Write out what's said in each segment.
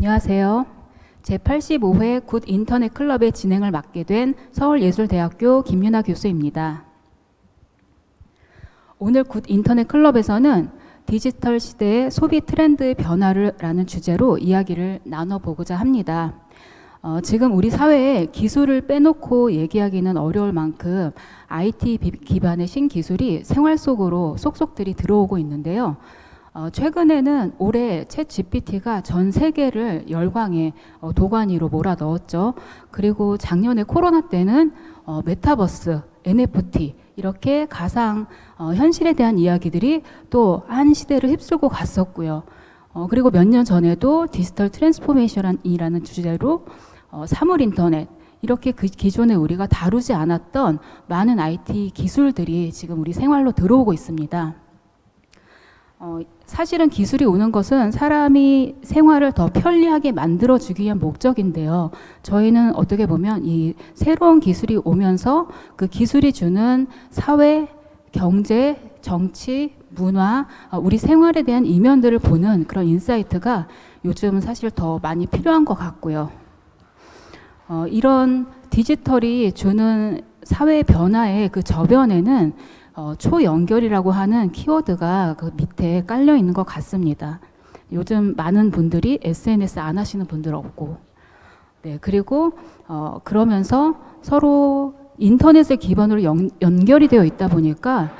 안녕하세요. 제85회 굿 인터넷 클럽의 진행을 맡게 된 서울예술대학교 김윤아 교수입니다. 오늘 굿 인터넷 클럽에서는 디지털 시대의 소비 트렌드 변화라는 주제로 이야기를 나눠보고자 합니다. 지금 우리 사회에 기술을 빼놓고 얘기하기는 어려울 만큼 IT 기반의 신기술이 생활 속으로 속속들이 들어오고 있는데요. 최근에는 올해 챗 GPT가 전 세계를 열광의 도가니로 몰아넣었죠. 그리고 작년에 코로나 때는 메타버스, NFT 이렇게 가상 현실에 대한 이야기들이 또 한 시대를 휩쓸고 갔었고요. 그리고 몇 년 전에도 디지털 트랜스포메이션이라는 주제로 사물 인터넷 이렇게 기존에 우리가 다루지 않았던 많은 IT 기술들이 지금 우리 생활로 들어오고 있습니다. 사실은 기술이 오는 것은 사람이 생활을 더 편리하게 만들어주기 위한 목적인데요. 저희는 어떻게 보면 이 새로운 기술이 오면서 그 기술이 주는 사회, 경제, 정치, 문화, 우리 생활에 대한 이면들을 보는 그런 인사이트가 요즘은 사실 더 많이 필요한 것 같고요. 이런 디지털이 주는 사회 변화의 그 저변에는 초연결이라고 하는 키워드가 그 밑에 깔려 있는 것 같습니다. 요즘 많은 분들이 SNS 안 하시는 분들 없고, 네, 그리고 그러면서 서로 인터넷을 기반으로 연결이 되어 있다 보니까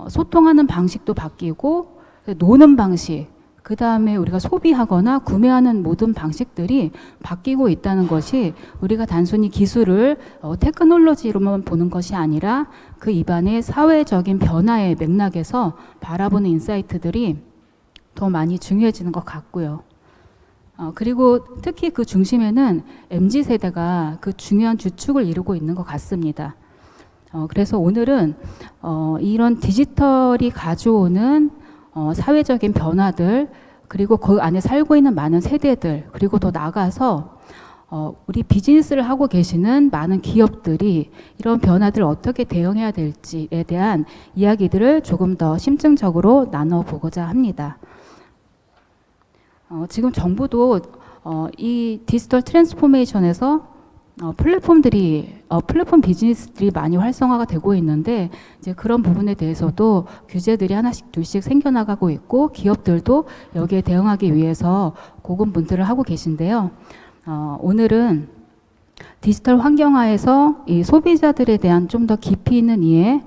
소통하는 방식도 바뀌고 노는 방식, 그 다음에 우리가 소비하거나 구매하는 모든 방식들이 바뀌고 있다는 것이 우리가 단순히 기술을 테크놀로지로만 보는 것이 아니라 그 입안의 사회적인 변화의 맥락에서 바라보는 인사이트들이 더 많이 중요해지는 것 같고요. 그리고 특히 그 중심에는 MZ세대가 그 중요한 주축을 이루고 있는 것 같습니다. 그래서 오늘은 이런 디지털이 가져오는 사회적인 변화들, 그리고 그 안에 살고 있는 많은 세대들, 그리고 더 나아가서 우리 비즈니스를 하고 계시는 많은 기업들이 이런 변화들을 어떻게 대응해야 될지에 대한 이야기들을 조금 더 심층적으로 나눠보고자 합니다. 지금 정부도 이 디지털 트랜스포메이션에서 플랫폼 비즈니스들이 많이 활성화가 되고 있는데 이제 그런 부분에 대해서도 규제들이 하나씩 둘씩 생겨나가고 있고 기업들도 여기에 대응하기 위해서 고군분투를 하고 계신데요. 오늘은 디지털 환경하에서 이 소비자들에 대한 좀 더 깊이 있는 이해,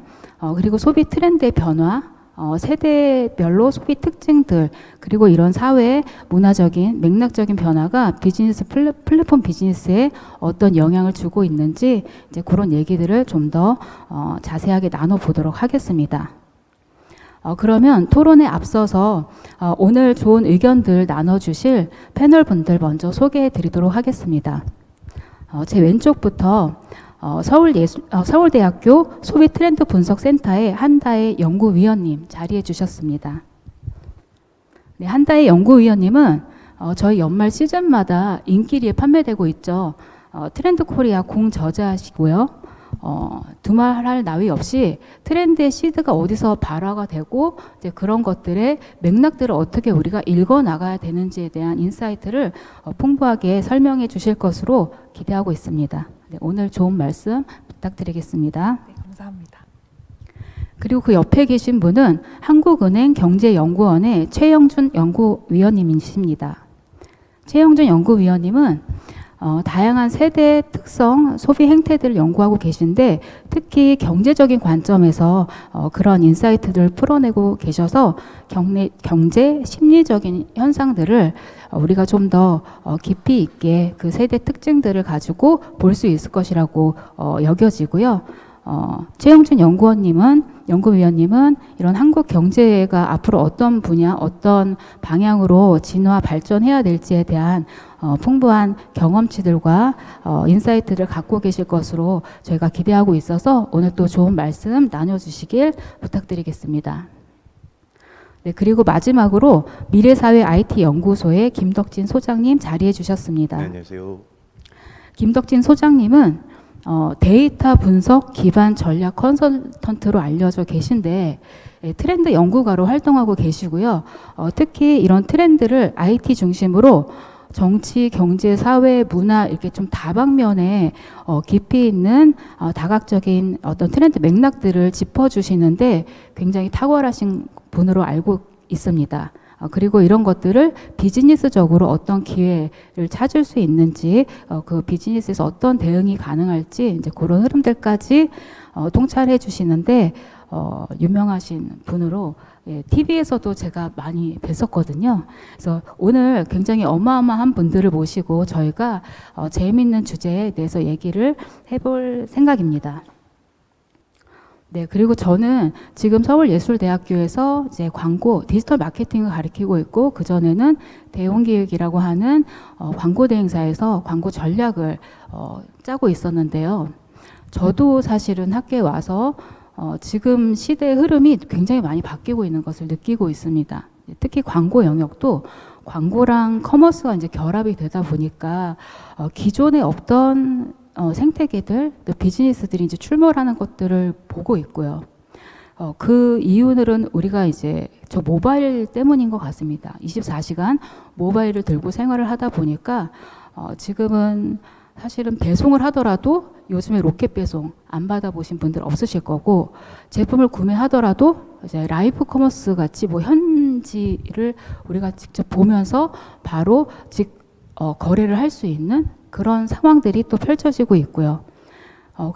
그리고 소비 트렌드의 변화, 세대별로 소비 특징들, 그리고 이런 사회의 문화적인 맥락적인 변화가 비즈니스 플랫폼 비즈니스에 어떤 영향을 주고 있는지 이제 그런 얘기들을 좀 더 자세하게 나눠보도록 하겠습니다. 그러면 토론에 앞서서 오늘 좋은 의견들 나눠주실 패널 분들 먼저 소개해 드리도록 하겠습니다. 제 왼쪽부터 서울대학교 소비 트렌드 분석센터의 한다혜 연구위원님 자리해 주셨습니다. 네, 한다혜 연구위원님은 저희 연말 시즌마다 인기리에 판매되고 있죠. 트렌드 코리아 공저자시고요. 두말할 나위 없이 트렌드의 시드가 어디서 발화가 되고 이제 그런 것들의 맥락들을 어떻게 우리가 읽어 나가야 되는지에 대한 인사이트를 풍부하게 설명해 주실 것으로 기대하고 있습니다. 네, 오늘 좋은 말씀 부탁드리겠습니다. 네, 감사합니다. 그리고 그 옆에 계신 분은 한국은행 경제연구원의 최영준 연구위원님이십니다. 최영준 연구위원님은 다양한 세대 특성, 소비 행태들을 연구하고 계신데 특히 경제적인 관점에서 그런 인사이트들을 풀어내고 계셔서 경제 심리적인 현상들을 우리가 좀 더 깊이 있게 그 세대 특징들을 가지고 볼 수 있을 것이라고 여겨지고요. 최영준 연구위원님은 이런 한국 경제가 앞으로 어떤 분야, 어떤 방향으로 진화 발전해야 될지에 대한 풍부한 경험치들과 인사이트를 갖고 계실 것으로 저희가 기대하고 있어서 오늘 또 좋은 말씀 나눠주시길 부탁드리겠습니다. 네, 그리고 마지막으로 미래사회 IT연구소의 김덕진 소장님 자리해 주셨습니다. 네, 안녕하세요. 김덕진 소장님은 데이터 분석 기반 전략 컨설턴트로 알려져 계신데 트렌드 연구가로 활동하고 계시고요. 특히 이런 트렌드를 IT 중심으로 정치, 경제, 사회, 문화 이렇게 좀 다방면에 깊이 있는 다각적인 어떤 트렌드 맥락들을 짚어주시는데 굉장히 탁월하신 분으로 알고 있습니다. 그리고 이런 것들을 비즈니스적으로 어떤 기회를 찾을 수 있는지, 그 비즈니스에서 어떤 대응이 가능할지 이제 그런 흐름들까지 통찰해 주시는데 유명하신 분으로 TV에서도 제가 많이 뵀었거든요. 그래서 오늘 굉장히 어마어마한 분들을 모시고 저희가 재미있는 주제에 대해서 얘기를 해볼 생각입니다. 네, 그리고 저는 지금 서울예술대학교에서 이제 광고, 디지털 마케팅을 가르치고 있고, 그전에는 대용기획이라고 하는 광고 대행사에서 광고 전략을 짜고 있었는데요. 저도 사실은 학교에 와서 지금 시대의 흐름이 굉장히 많이 바뀌고 있는 것을 느끼고 있습니다. 특히 광고 영역도 광고랑 커머스가 이제 결합이 되다 보니까 기존에 없던 생태계들, 또 비즈니스들이 이제 출몰하는 것들을 보고 있고요. 그 이유는 우리가 이제 저 모바일 때문인 것 같습니다. 24시간 모바일을 들고 생활을 하다 보니까 지금은 사실은 배송을 하더라도 요즘에 로켓 배송 안 받아보신 분들 없으실 거고, 제품을 구매하더라도 이제 라이브 커머스 같이 뭐 현지를 우리가 직접 보면서 바로 거래를 할 수 있는 그런 상황들이 또 펼쳐지고 있고요.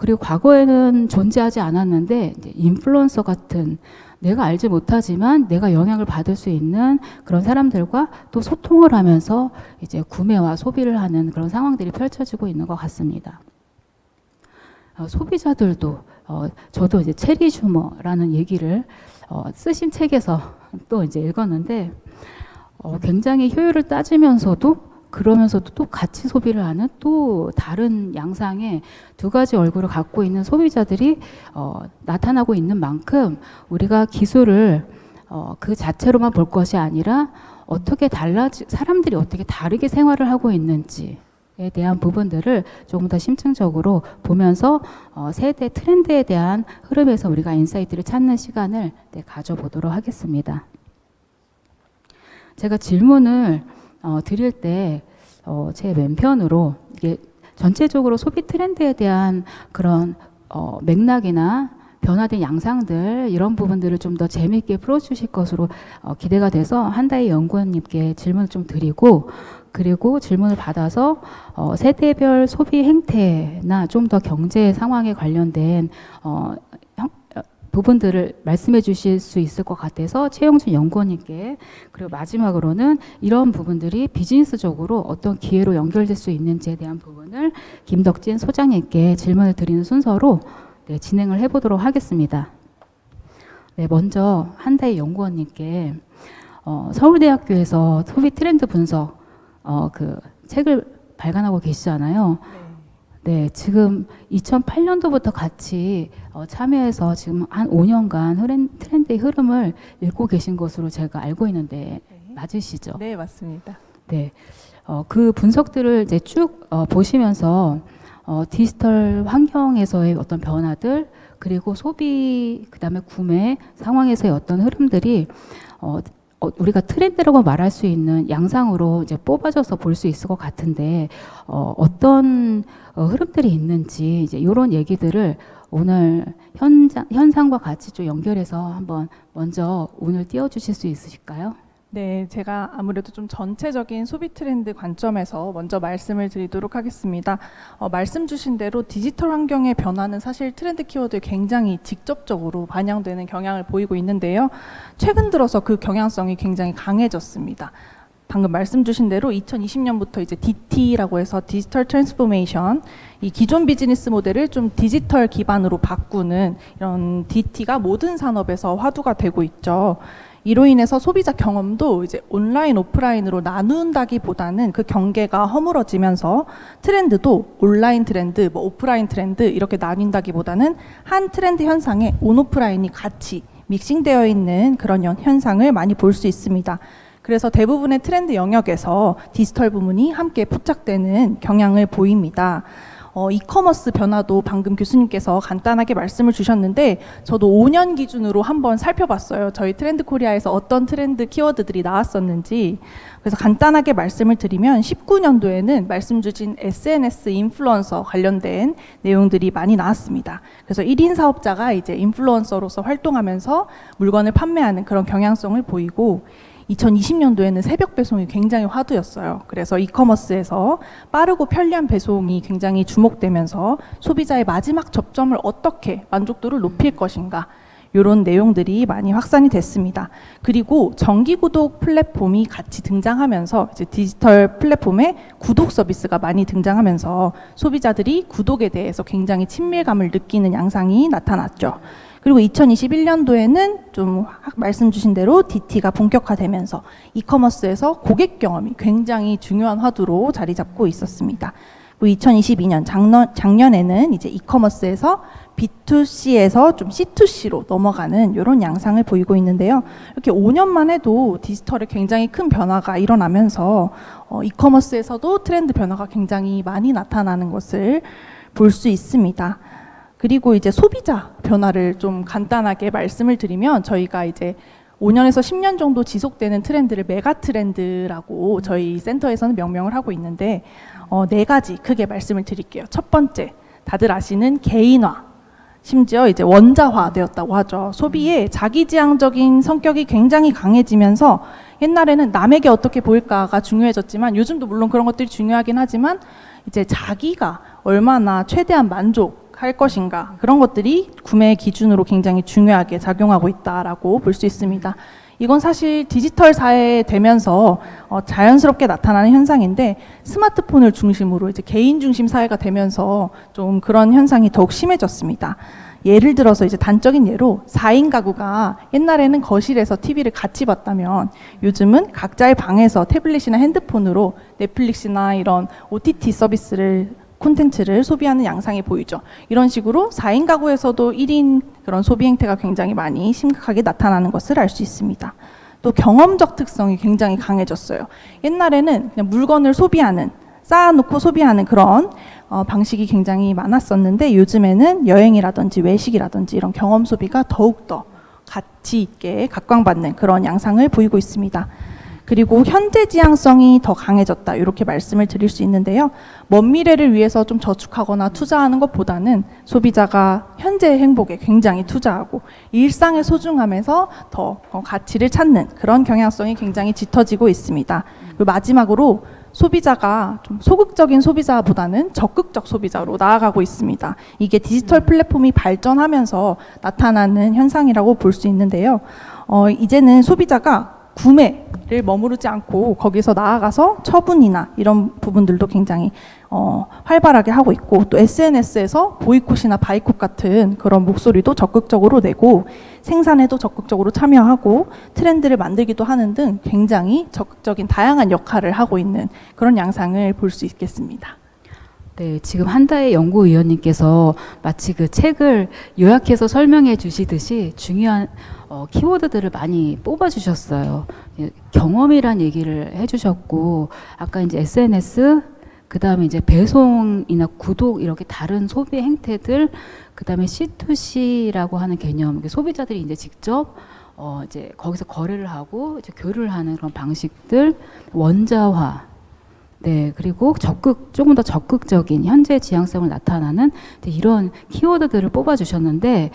그리고 과거에는 존재하지 않았는데 이제 인플루언서 같은 내가 알지 못하지만 내가 영향을 받을 수 있는 그런 사람들과 또 소통을 하면서 이제 구매와 소비를 하는 그런 상황들이 펼쳐지고 있는 것 같습니다. 소비자들도 저도 이제 체리 슈머라는 얘기를 쓰신 책에서 또 이제 읽었는데 굉장히 효율을 따지면서도 그러면서도 또 같이 소비를 하는 또 다른 양상의 두 가지 얼굴을 갖고 있는 소비자들이 나타나고 있는 만큼 우리가 기술을 그 자체로만 볼 것이 아니라 어떻게 사람들이 어떻게 다르게 생활을 하고 있는지에 대한 부분들을 조금 더 심층적으로 보면서 세대 트렌드에 대한 흐름에서 우리가 인사이트를 찾는 시간을 가져보도록 하겠습니다. 제가 질문을 드릴 때 제 왼편으로 이게 전체적으로 소비 트렌드에 대한 그런 맥락이나 변화된 양상들 이런 부분들을 좀 더 재미있게 풀어주실 것으로 기대가 돼서 한다희 연구원님께 질문을 좀 드리고, 그리고 질문을 받아서 세대별 소비 행태나 좀 더 경제 상황에 관련된 부분들을 말씀해 주실 수 있을 것 같아서 최영준 연구원님께, 그리고 마지막으로는 이런 부분들이 비즈니스적으로 어떤 기회로 연결될 수 있는지에 대한 부분을 김덕진 소장님께 질문을 드리는 순서로 진행을 해보도록 하겠습니다. 네, 먼저 한다희 연구원님께 서울대학교에서 소비 트렌드 분석 그 책을 발간하고 계시잖아요. 네, 지금 2008년도부터 같이 참여해서 지금 한 5년간 트렌드의 흐름을 읽고 계신 것으로 제가 알고 있는데 맞으시죠? 네, 맞습니다. 네, 그 분석들을 이제 쭉 보시면서 디지털 환경에서의 어떤 변화들, 그리고 소비, 그다음에 구매 상황에서의 어떤 흐름들이 우리가 트렌드라고 말할 수 있는 양상으로 이제 뽑아져서 볼 수 있을 것 같은데 어떤 흐름들이 있는지 이제 이런 얘기들을 오늘 현상과 같이 좀 연결해서 한번 먼저 오늘 띄워주실 수 있으실까요? 네, 제가 아무래도 좀 전체적인 소비 트렌드 관점에서 먼저 말씀을 드리도록 하겠습니다. 말씀 주신 대로 디지털 환경의 변화는 사실 트렌드 키워드에 굉장히 직접적으로 반영되는 경향을 보이고 있는데요. 최근 들어서 그 경향성이 굉장히 강해졌습니다. 방금 말씀 주신 대로 2020년부터 이제 DT라고 해서 디지털 트랜스포메이션, 이 기존 비즈니스 모델을 좀 디지털 기반으로 바꾸는 이런 DT가 모든 산업에서 화두가 되고 있죠. 이로 인해서 소비자 경험도 이제 온라인, 오프라인으로 나눈다기보다는 그 경계가 허물어지면서 트렌드도 온라인 트렌드, 오프라인 트렌드 이렇게 나뉜다기보다는 한 트렌드 현상에 온, 오프라인이 같이 믹싱되어 있는 그런 현상을 많이 볼 수 있습니다. 그래서 대부분의 트렌드 영역에서 디지털 부문이 함께 포착되는 경향을 보입니다. 이커머스 변화도 방금 교수님께서 간단하게 말씀을 주셨는데 저도 5년 기준으로 한번 살펴봤어요. 저희 트렌드 코리아에서 어떤 트렌드 키워드들이 나왔었는지. 그래서 간단하게 말씀을 드리면 19년도에는 말씀 주신 SNS 인플루언서 관련된 내용들이 많이 나왔습니다. 그래서 1인 사업자가 이제 인플루언서로서 활동하면서 물건을 판매하는 그런 경향성을 보이고 2020년도에는 새벽 배송이 굉장히 화두였어요. 그래서 이커머스에서 빠르고 편리한 배송이 굉장히 주목되면서 소비자의 마지막 접점을 어떻게 만족도를 높일 것인가 이런 내용들이 많이 확산이 됐습니다. 그리고 정기 구독 플랫폼이 같이 등장하면서 이제 디지털 플랫폼에 구독 서비스가 많이 등장하면서 소비자들이 구독에 대해서 굉장히 친밀감을 느끼는 양상이 나타났죠. 그리고 2021년도에는 좀 말씀 주신 대로 DT가 본격화되면서 이커머스에서 고객 경험이 굉장히 중요한 화두로 자리 잡고 있었습니다. 2022년 작년에는 이제 이커머스에서 B2C에서 좀 C2C로 넘어가는 이런 양상을 보이고 있는데요. 이렇게 5년만 해도 디지털에 굉장히 큰 변화가 일어나면서 이커머스에서도 트렌드 변화가 굉장히 많이 나타나는 것을 볼 수 있습니다. 그리고 이제 소비자 변화를 좀 간단하게 말씀을 드리면 저희가 이제 5년에서 10년 정도 지속되는 트렌드를 메가 트렌드라고 저희 센터에서는 명명을 하고 있는데 4가지 크게 말씀을 드릴게요. 첫 번째, 다들 아시는 개인화, 심지어 이제 원자화되었다고 하죠. 소비의 자기지향적인 성격이 굉장히 강해지면서 옛날에는 남에게 어떻게 보일까가 중요해졌지만 요즘도 물론 그런 것들이 중요하긴 하지만 이제 자기가 얼마나 최대한 만족할 것인가 그런 것들이 구매 기준으로 굉장히 중요하게 작용하고 있다라고 볼 수 있습니다. 이건 사실 디지털 사회 되면서 자연스럽게 나타나는 현상인데 스마트폰을 중심으로 이제 개인 중심 사회가 되면서 좀 그런 현상이 더욱 심해졌습니다. 예를 들어서 이제 단적인 예로 4인 가구가 옛날에는 거실에서 TV를 같이 봤다면 요즘은 각자의 방에서 태블릿이나 핸드폰으로 넷플릭스나 이런 OTT 서비스를 콘텐츠를 소비하는 양상이 보이죠. 이런 식으로 4인 가구에서도 1인 그런 소비 행태가 굉장히 많이 심각하게 나타나는 것을 알 수 있습니다. 또 경험적 특성이 굉장히 강해졌어요. 옛날에는 그냥 물건을 소비하는, 쌓아놓고 소비하는 그런 방식이 굉장히 많았었는데 요즘에는 여행이라든지 외식이라든지 이런 경험 소비가 더욱더 가치 있게 각광받는 그런 양상을 보이고 있습니다. 그리고 현재 지향성이 더 강해졌다 이렇게 말씀을 드릴 수 있는데요. 먼 미래를 위해서 좀 저축하거나 투자하는 것보다는 소비자가 현재의 행복에 굉장히 투자하고 일상의 소중함에서 더 가치를 찾는 그런 경향성이 굉장히 짙어지고 있습니다. 그리고 마지막으로 소비자가 좀 소극적인 소비자보다는 적극적 소비자로 나아가고 있습니다. 이게 디지털 플랫폼이 발전하면서 나타나는 현상이라고 볼 수 있는데요. 이제는 소비자가 구매를 머무르지 않고 거기서 나아가서 처분이나 이런 부분들도 굉장히 활발하게 하고 있고 또 SNS에서 보이콧이나 바이콧 같은 그런 목소리도 적극적으로 내고 생산에도 적극적으로 참여하고 트렌드를 만들기도 하는 등 굉장히 적극적인 다양한 역할을 하고 있는 그런 양상을 볼 수 있겠습니다. 네, 지금 한다혜 연구위원님께서 마치 그 책을 요약해서 설명해 주시듯이 중요한 키워드들을 많이 뽑아 주셨어요. 경험이란 얘기를 해 주셨고 아까 이제 SNS 그다음에 이제 배송이나 구독 이렇게 다른 소비 행태들 그다음에 C2C라고 하는 개념 소비자들이 이제 직접 이제 거기서 거래를 하고 이제 교류를 하는 그런 방식들 원자화 네, 그리고 조금 더 적극적인 현재 지향성을 나타나는 이런 키워드들을 뽑아주셨는데,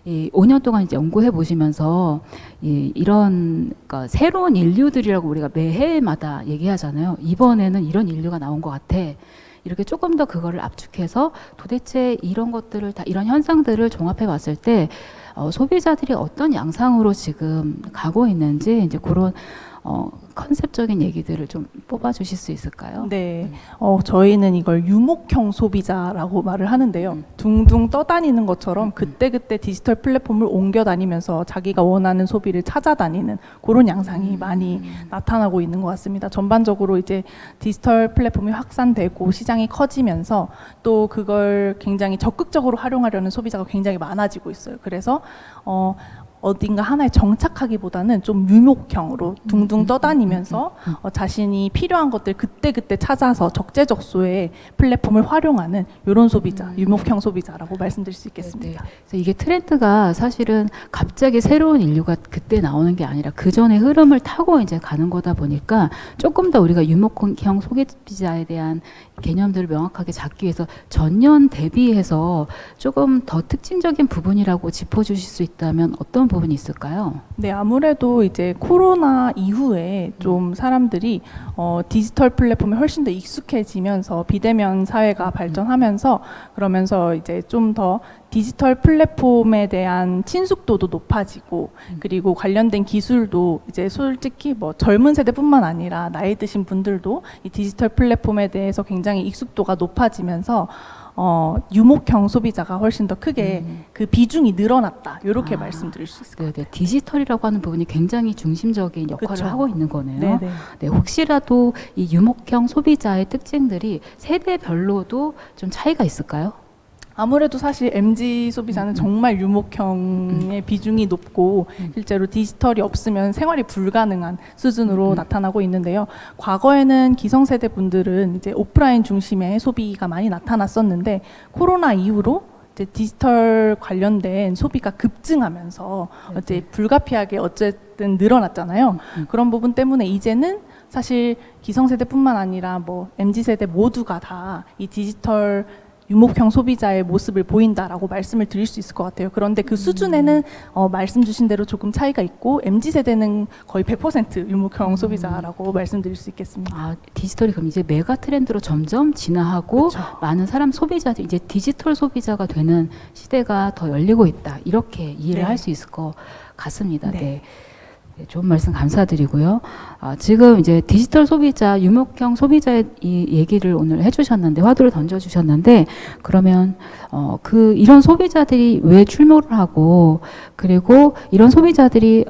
이 5년 동안 이제 연구해 보시면서 이런 그러니까 새로운 인류들이라고 우리가 매 해마다 얘기하잖아요. 이번에는 이런 인류가 나온 것 같아. 이렇게 조금 더 그거를 압축해서 도대체 이런 것들을 다 이런 현상들을 종합해 봤을 때 소비자들이 어떤 양상으로 지금 가고 있는지 이제 그런 컨셉적인 얘기들을 좀 뽑아주실 수 있을까요? 네, 저희는 이걸 유목형 소비자라고 말을 하는데요. 둥둥 떠다니는 것처럼 그때그때 디지털 플랫폼을 옮겨 다니면서 자기가 원하는 소비를 찾아다니는 그런 양상이 많이 나타나고 있는 것 같습니다. 전반적으로 이제 디지털 플랫폼이 확산되고 시장이 커지면서 또 그걸 굉장히 적극적으로 활용하려는 소비자가 굉장히 많아지고 있어요. 그래서 어딘가 하나에 정착하기보다는 좀 유목형으로 둥둥 떠다니면서 자신이 필요한 것들 그때그때 찾아서 적재적소에 플랫폼을 활용하는 이런 소비자, 유목형 소비자라고 말씀드릴 수 있겠습니다. 네. 그래서 이게 트렌드가 사실은 갑자기 새로운 인류가 그때 나오는 게 아니라 그 전의 흐름을 타고 이제 가는 거다 보니까 조금 더 우리가 유목형 소비자에 대한 개념들을 명확하게 잡기 위해서 전년 대비해서 조금 더 특징적인 부분이라고 짚어주실 수 있다면 어떤 부분이 있을까요? 네, 아무래도 이제 코로나 이후에 좀 사람들이 디지털 플랫폼에 훨씬 더 익숙해지면서 비대면 사회가 발전하면서 그러면서 이제 좀 더 디지털 플랫폼에 대한 친숙도도 높아지고 그리고 관련된 기술도 이제 솔직히 뭐 젊은 세대뿐만 아니라 나이 드신 분들도 이 디지털 플랫폼에 대해서 굉장히 익숙도가 높아지면서 유목형 소비자가 훨씬 더 크게 그 비중이 늘어났다. 이렇게 말씀드릴 수 있을 것 같아요. 네, 디지털이라고 하는 부분이 굉장히 중심적인 역할을 그쵸. 하고 있는 거네요. 네네. 네, 혹시라도 이 유목형 소비자의 특징들이 세대별로도 좀 차이가 있을까요? 아무래도 사실 MZ 소비자는 정말 유목형의 비중이 높고 실제로 디지털이 없으면 생활이 불가능한 수준으로 나타나고 있는데요. 과거에는 기성세대 분들은 이제 오프라인 중심의 소비가 많이 나타났었는데 코로나 이후로 이제 디지털 관련된 소비가 급증하면서 이제 불가피하게 어쨌든 늘어났잖아요. 그런 부분 때문에 이제는 사실 기성세대뿐만 아니라 뭐 MZ세대 모두가 다 이 디지털 유목형 소비자의 모습을 보인다라고 말씀을 드릴 수 있을 것 같아요. 그런데 그 수준에는 말씀 주신 대로 조금 차이가 있고 MZ세대는 거의 100% 유목형 소비자라고 말씀드릴 수 있겠습니다. 아, 디지털이 그럼 이제 메가 트렌드로 점점 진화하고 그쵸. 많은 사람 소비자들이 이제 디지털 소비자가 되는 시대가 더 열리고 있다. 이렇게 이해를 네. 할 수 있을 것 같습니다. 네. 네. 네, 좋은 말씀 감사드리고요. 지금 이제 디지털 소비자, 유목형 소비자의 이 얘기를 오늘 해주셨는데, 화두를 던져주셨는데, 그러면, 이런 소비자들이 왜 출몰을 하고, 그리고 이런 소비자들이,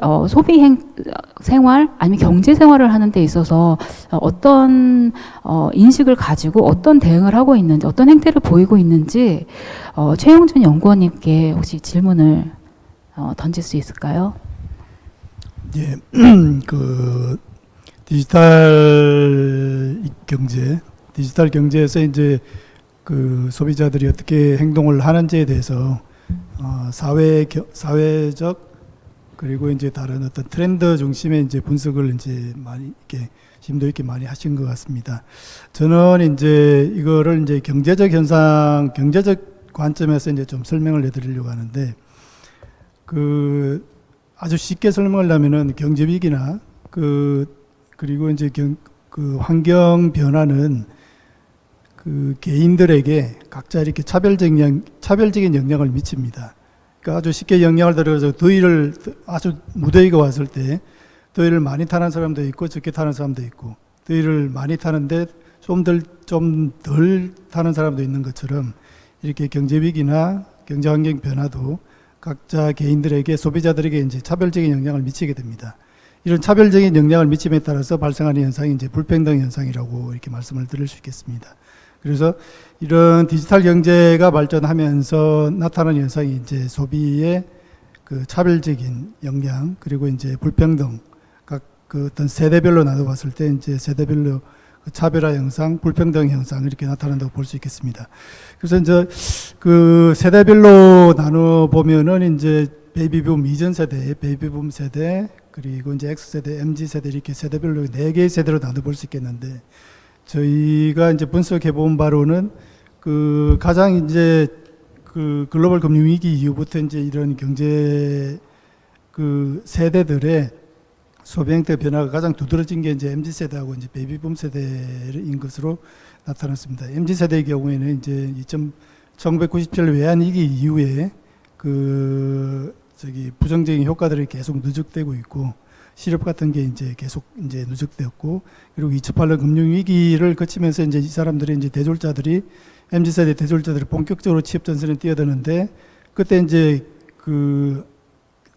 생활, 아니면 경제 생활을 하는 데 있어서, 어떤, 인식을 가지고 어떤 대응을 하고 있는지, 어떤 행태를 보이고 있는지, 최영준 연구원님께 혹시 질문을, 던질 수 있을까요? 예, 그 디지털 경제에서 이제 그 소비자들이 어떻게 행동을 하는지에 대해서 사회적 그리고 이제 다른 어떤 트렌드 중심의 이제 분석을 이제 많이 이렇게 심도 있게 많이 하신 것 같습니다. 저는 이제 이거를 이제 경제적 관점에서 이제 좀 설명을 해드리려고 하는데 아주 쉽게 설명하려면은 경제 위기나 그리고 이제 그 환경 변화는 그 개인들에게 각자 이렇게 차별적인 영향을 미칩니다. 그러니까 아주 쉽게 영향을 들어서 아주 무더위가 왔을 때 더위를 많이 타는 사람도 있고 적게 타는 사람도 있고 더위를 많이 타는데 좀 덜 타는 사람도 있는 것처럼 이렇게 경제 위기나 경제 환경 변화도 각자 개인들에게 소비자들에게 이제 차별적인 영향을 미치게 됩니다. 이런 차별적인 영향을 미침에 따라서 발생하는 현상이 이제 불평등 현상이라고 이렇게 말씀을 드릴 수 있겠습니다. 그래서 이런 디지털 경제가 발전하면서 나타나는 현상이 이제 소비의 그 차별적인 영향 그리고 이제 불평등 각 그 어떤 세대별로 나눠봤을 때 이제 세대별로 그 차별화 현상, 불평등 현상 이렇게 나타난다고 볼 수 있겠습니다. 그래서 이제 그 세대별로 나눠 보면은 이제 베이비붐 이전 세대, 베이비붐 세대, 그리고 이제 X세대, MZ세대 이렇게 세대별로 4개의 세대로 나눠 볼 수 있겠는데 저희가 이제 분석해 본 바로는 그 가장 이제 그 글로벌 금융 위기 이후부터 이제 이런 경제 그 세대들의 소비 행태 변화가 가장 두드러진 게 이제 MZ세대하고 이제 베이비붐 세대인 것으로 나타났습니다. MZ세대의 경우에는 이제 1997 외환위기 이후에 부정적인 효과들이 계속 누적되고 있고 실업 같은 게 이제 계속 이제 누적되었고 그리고 2008년 금융위기를 거치면서 이제 이 사람들이 이제 MZ세대 대졸자들이 본격적으로 취업 전선에 뛰어드는데 그때 이제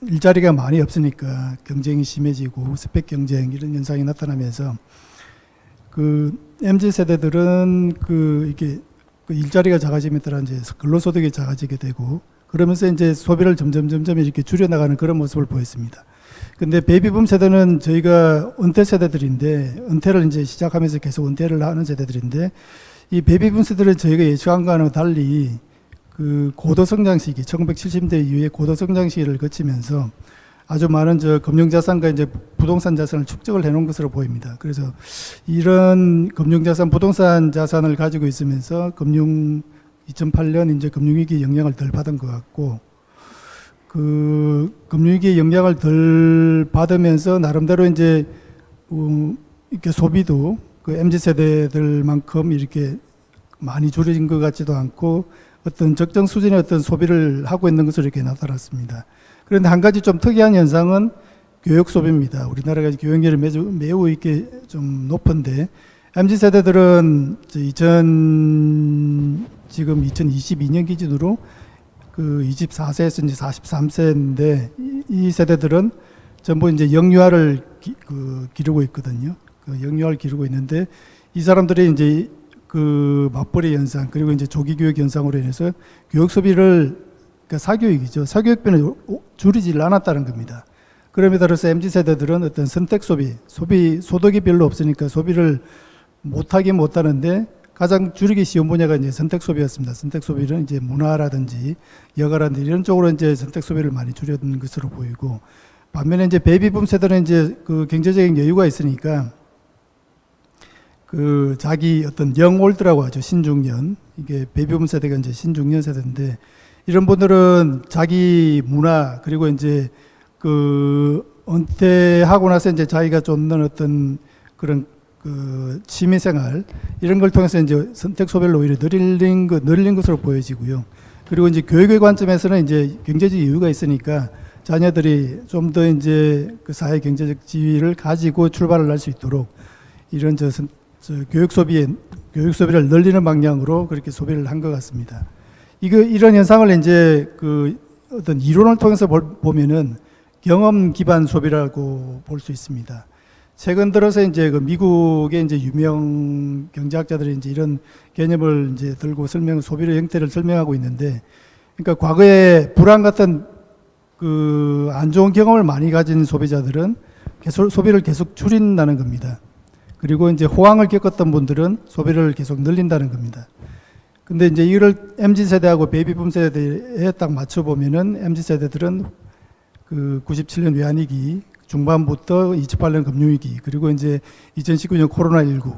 일자리가 많이 없으니까 경쟁이 심해지고 스펙 경쟁 이런 현상이 나타나면서 MZ 세대들은 이게 일자리가 작아짐에 따라 이제 근로소득이 작아지게 되고 그러면서 이제 소비를 점점 이렇게 줄여나가는 그런 모습을 보였습니다. 근데 베이비붐 세대는 저희가 은퇴 세대들인데, 은퇴를 이제 시작하면서 계속 은퇴를 하는 세대들인데, 이 베이비붐 세대는 저희가 예측한 거와는 달리 그 고도 성장 시기, 1970년대 이후에 고도 성장 시기를 거치면서 아주 많은 금융자산과 이제 부동산 자산을 축적을 해놓은 것으로 보입니다. 그래서 이런 금융자산, 부동산 자산을 가지고 있으면서 2008년 이제 금융위기 영향을 덜 받은 것 같고, 그 금융위기 영향을 덜 받으면서 나름대로 이제 이렇게 소비도 그 MZ 세대들만큼 이렇게 많이 줄어진 것 같지도 않고 어떤 적정 수준의 어떤 소비를 하고 있는 것으로 이렇게 나타났습니다. 그런데 한 가지 좀 특이한 현상은 교육 소비입니다. 우리나라가 교육열이 매우 이렇게 좀 높은데, MZ 세대들은 지금 2022년 기준으로 그 24세에서 이제 43세인데, 이 세대들은 전부 이제 영유아를 기르고 있거든요. 그 영유아를 기르고 있는데, 이 사람들이 이제 그 맞벌이 현상, 그리고 이제 조기 교육 현상으로 인해서 교육 소비를, 그러니까 사교육이죠. 사교육비는 줄이질 않았다는 겁니다. 그럼에 따라서 MZ 세대들은 어떤 선택 소비, 소득이 별로 없으니까 소비를 못하는데, 가장 줄이기 쉬운 분야가 이제 선택 소비였습니다. 선택 소비는 이제 문화라든지 여가라든지 이런 쪽으로 이제 선택 소비를 많이 줄였는 것으로 보이고, 반면에 이제 베이비붐 세대는 이제 그 경제적인 여유가 있으니까 그 자기 어떤 영올드라고 하죠. 신중년. 이게 베이비붐 세대가 이제 신중년 세대인데, 이런 분들은 자기 문화, 그리고 이제 그 은퇴하고 나서 이제 자기가 쫓는 어떤 그런 그 취미생활, 이런 걸 통해서 이제 선택 소비를 오히려 늘린 것으로 보여지고요. 그리고 이제 교육의 관점에서는 이제 경제적 여유가 있으니까 자녀들이 좀 더 이제 그 사회 경제적 지위를 가지고 출발을 할 수 있도록 이런 교육 소비를 늘리는 방향으로 그렇게 소비를 한 것 같습니다. 이런 현상을 이제 그 어떤 이론을 통해서 보면은 경험 기반 소비라고 볼 수 있습니다. 최근 들어서 이제 그 미국의 이제 유명 경제학자들이 이제 이런 개념을 이제 들고 소비의 형태를 설명하고 있는데, 그러니까 과거에 불황 같은 그 안 좋은 경험을 많이 가진 소비자들은 소비를 계속 줄인다는 겁니다. 그리고 이제 호황을 겪었던 분들은 소비를 계속 늘린다는 겁니다. 근데 이제 이걸 MZ세대하고 베이비붐 세대에 딱 맞춰보면은 MZ세대들은 그 97년 외환위기 중반부터 28년 금융위기, 그리고 이제 2019년 코로나19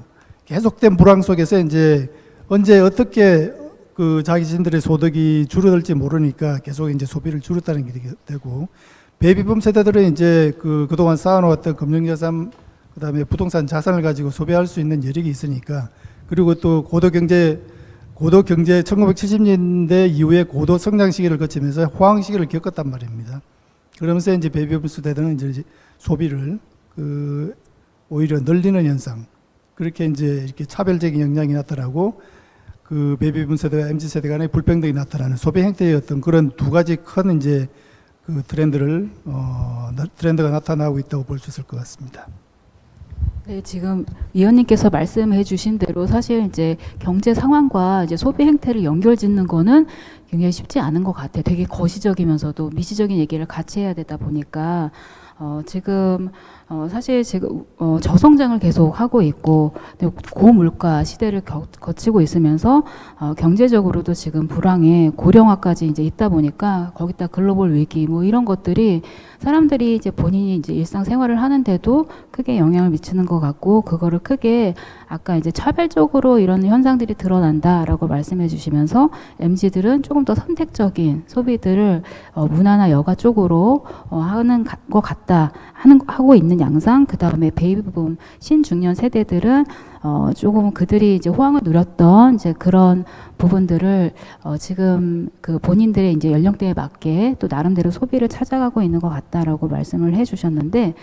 계속된 불황 속에서 이제 언제 어떻게 그 자기 자신들의 소득이 줄어들지 모르니까 계속 이제 소비를 줄였다는 게 되고, 베이비붐 세대들은 이제 그동안 쌓아놓았던 금융자산, 그 다음에 부동산 자산을 가지고 소비할 수 있는 여력이 있으니까, 그리고 또 고도 경제 1970년대 이후에 고도 성장 시기를 거치면서 호황 시기를 겪었단 말입니다. 그러면서 이제 베이비붐 세대들은 이제 소비를 오히려 늘리는 현상, 그렇게 이제 이렇게 차별적인 영향이 나타나고 그 베이비붐 세대와 MZ 세대 간의 불평등이 나타나는 소비 행태의 어떤 그런 두 가지 큰 이제 그 트렌드가 나타나고 있다고 볼 수 있을 것 같습니다. 네, 지금 위원님께서 말씀해 주신 대로 사실 이제 경제 상황과 이제 소비 행태를 연결짓는 거는 굉장히 쉽지 않은 것 같아요. 되게 거시적이면서도 미시적인 얘기를 같이 해야 되다 보니까 지금 사실 지금 저성장을 계속 하고 있고 고물가 시대를 거치고 있으면서 경제적으로도 지금 불황에 고령화까지 이제 있다 보니까 거기다 글로벌 위기 뭐 이런 것들이 사람들이 이제 본인이 이제 일상생활을 하는데도 크게 영향을 미치는 것 같고, 그거를 크게 아까 이제 차별적으로 이런 현상들이 드러난다라고 말씀해 주시면서 MZ들은 조금 더 선택적인 소비들을 문화나 여가 쪽으로 하는 것 같다 하고 있는 양상. 그 다음에 베이비붐 신중년 세대들은 조금 그들이 이제 호황을 누렸던 이제 그런 부분들을 지금 그 본인들의 이제 연령대에 맞게 또 나름대로 소비를 찾아가고 있는 것 같다라고 말씀을 해주셨는데,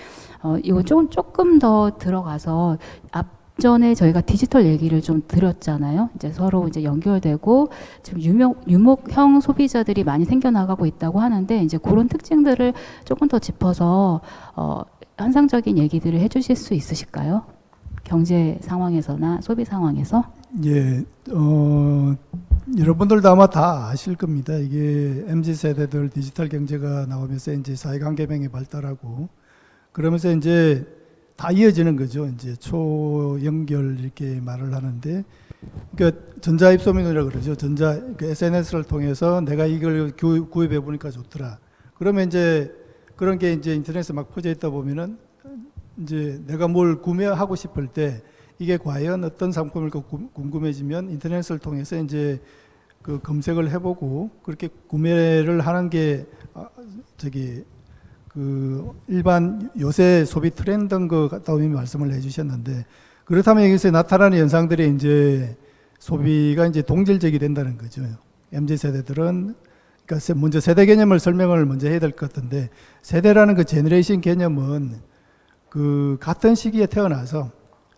이거 조금 더 들어가서 앞전에 저희가 디지털 얘기를 좀 드렸잖아요. 이제 서로 이제 연결되고 지금 유목형 소비자들이 많이 생겨나가고 있다고 하는데, 이제 그런 특징들을 조금 더 짚어서 현상적인 얘기들을 해주실 수 있으실까요? 경제 상황에서나 소비 상황에서? 예, 여러분들도 아마 다 아실 겁니다. 이게 MZ 세대들 디지털 경제가 나오면서 이제 사회관계망이 발달하고 그러면서 이제 다 이어지는 거죠. 이제 초연결 이렇게 말을 하는데, 그러니까 전자입소문이라고 그러죠. 그 SNS를 통해서 내가 이걸 구입해 보니까 좋더라. 그러면 이제 그런 게 이제 인터넷에 막 퍼져 있다 보면은 이제 내가 뭘 구매하고 싶을 때 이게 과연 어떤 상품일까 궁금해지면 인터넷을 통해서 이제 그 검색을 해보고 그렇게 구매를 하는 게 그 일반 요새 소비 트렌드인 것 같다고 이미 말씀을 해주셨는데, 그렇다면 여기서 나타나는 현상들이 이제 소비가 이제 동질적이 된다는 거죠. MZ 세대들은, 그러니까 먼저 세대 개념을 설명을 먼저 해야 될 것 같은데, 세대라는 그 제너레이션 개념은 그 같은 시기에 태어나서